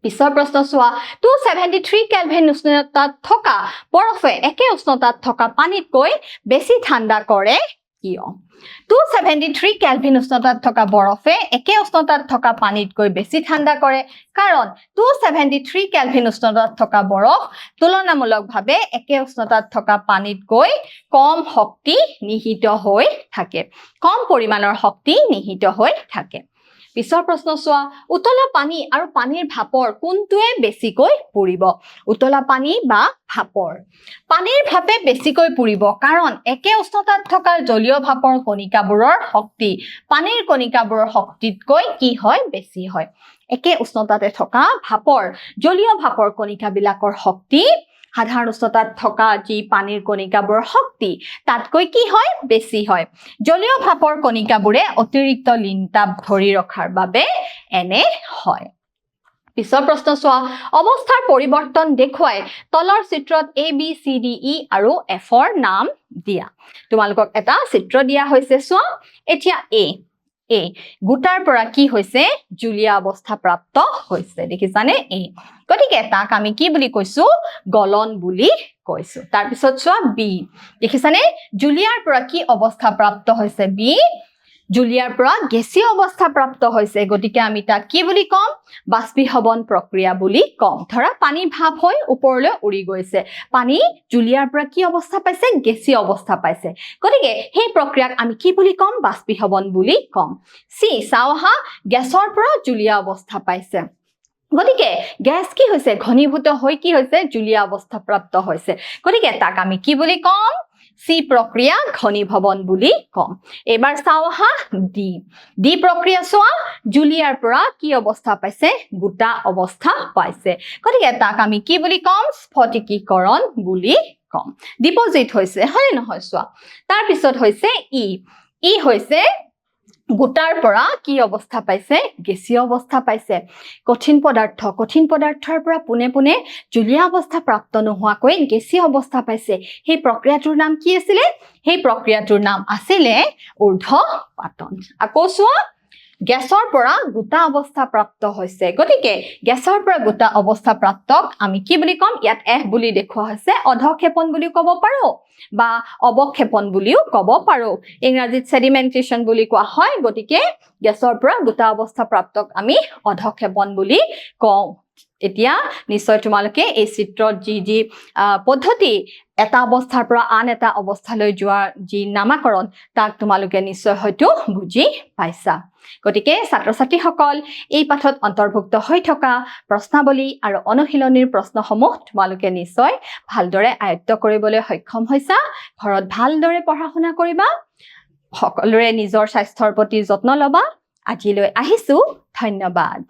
পিছৰ প্ৰশ্ন চোৱা 273 কেলভিন উষ্ণতাত থকা বৰফে একে উষ্ণতাত থকা পানীতকৈ বেছি ঠাণ্ডা কৰে কিয় 273 কেলভিন উষ্ণতাত থকা বৰফে একে উষ্ণতাত থকা পানীতকৈ বেছি ঠাণ্ডা কৰে কাৰণ 273 কেলভিন উষ্ণতাত থকা বৰফ তুলনামূলকভাৱে একে উষ্ণতাত থকা পানীতকৈ কম শক্তি নিহিত হৈ থাকে কম পৰিমাণৰ শক্তি নিহিত হৈ থাকে পিছৰ প্ৰশ্ন চোৱা উতলা পানী আৰু পানীৰ ভাপৰ কোনটোৱে বেছিকৈ পুৰিব উতলা পানী বা ভাপৰ পানীৰ ভাপে বেছিকৈ পুৰিব কাৰণ একে উষ্ণতাত থকা জলীয় ভাপৰ কণিকাবোৰৰ শক্তি পানীৰ কণিকাবোৰৰ শক্তিতকৈ কি হয় বেছি হয় একে উষ্ণতাতে থকা ভাপৰ জলীয় ভাপৰ কণিকাবিলাকৰ শক্তি সাধাৰণ উষ্ণতাত থকা যি পানীৰ কণিকাবোৰৰ শক্তি তাতকৈ কি হয় বেছি হয় জলীয় ভাপৰ কণিকাবোৰে অতিৰিক্ত লিনতাপ ধৰি ৰখাৰ বাবে এনে হয় পিছৰ প্ৰশ্ন চোৱা অৱস্থাৰ পৰিৱৰ্তন দেখুৱাই তলৰ চিত্ৰত A B C D E আৰু F ৰ নাম দিয়া তোমালোকক এটা চিত্ৰ দিয়া হৈছে চোৱা এতিয়া A গোটাৰ পৰা কি হৈছে জুলীয়া অৱস্থা প্ৰাপ্ত হৈছে দেখিছানে A গতিকে তাক আমি কি বুলি কৈছো গলন বুলি কৈছো তাৰ পিছত চোৱা B দেখিছানে জুলীয়াৰ পৰা কি অৱস্থা প্ৰাপ্ত হৈছে B জুলীয়াৰ পৰা গেছীয় অৱস্থা প্ৰাপ্ত হৈছে গতিকে আমি তাক কি বুলি কম বাষ্পীভৱন প্ৰক্ৰিয়া বুলি কম ধৰা পানী ভাপ হৈ ওপৰলৈ উৰি গৈছে পানী জুলীয়াৰ পৰা কি অৱস্থা পাইছে গেছীয় অৱস্থা পাইছে গতিকে সেই প্ৰক্ৰিয়াক আমি কি বুলি কম বাষ্পীভৱন বুলি কম C চাওহা গেছৰ পৰা জুলীয়া অৱস্থা পাইছে গতিকে গ্যাস কি হৈছে ঘনীভূত হৈ কি হৈছে জুলীয়া অৱস্থা প্ৰাপ্ত হৈছে গতিকে তাক আমি কি বুলি কম C প্ৰক্ৰিয়া ঘনীভৱন বুলি কম এবাৰ চাওহা D প্ৰক্ৰিয়া চোৱা জুলীয়াৰ পৰা কি অৱস্থা পাইছে গোটা অৱস্থা পাইছে গতিকে তাক আমি কি বুলি কম স্ফটিকীকৰণ বুলি কম ডিপজিট হৈছে হয় নহয় চোৱা তাৰ পিছত হৈছে ই হৈছে গোটাৰ পৰা কি অৱস্থা পাইছে গেছীয় অৱস্থা পাইছে কঠিন পদাৰ্থৰ পৰা পুনে পুনে জুলীয়া অৱস্থা প্ৰাপ্ত নোহোৱাকৈ গেছীয় অৱস্থা পাইছে সেই প্ৰক্ৰিয়াটোৰ নাম কি আছিল সেই প্ৰক্ৰিয়াটোৰ নাম আছিল ঊৰ্ধ্বপাতন আকৌ চোৱা গেছৰ পৰা গোটা অৱস্থা প্ৰাপ্ত হৈছে গতিকে গেছৰ পৰা গোটা অৱস্থা প্ৰাপ্তক আমি কি বুলি কম ইয়াত F বুলি দেখুৱা হৈছে অধক্ষেপণ বুলি ক'ব পাৰো বা অৱক্ষেপণ বুলিও ক'ব পাৰো ইংৰাজীত সেডিমেন্টেশন বুলি কোৱা হয় গতিকে গেছৰ পৰা গোটা অৱস্থা প্ৰাপ্তক আমি অধক্ষেপণ বুলি কওঁ এতিয়া নিশ্চয় তোমালোকে এই চিত্ৰত যি পদ্ধতি এটা অৱস্থাৰ পৰা আন এটা অৱস্থালৈ যোৱা যি নামাকৰণ তাক তোমালোকে নিশ্চয় হয়তো বুজি পাইছা গতিকে ছাত্ৰ ছাত্ৰীসকল এই পাঠত অন্তৰ্ভুক্ত হৈ থকা প্ৰশ্নাৱলী আৰু অনুশীলনীৰ প্ৰশ্নসমূহ তোমালোকে নিশ্চয় ভালদৰে আয়ত্ত কৰিবলৈ সক্ষম হৈছা ঘৰত ভালদৰে পঢ়া শুনা কৰিবা সকলোৰে নিজৰ স্বাস্থ্যৰ প্ৰতি যত্ন ল'বা আজিলৈ আহিছো ধন্যবাদ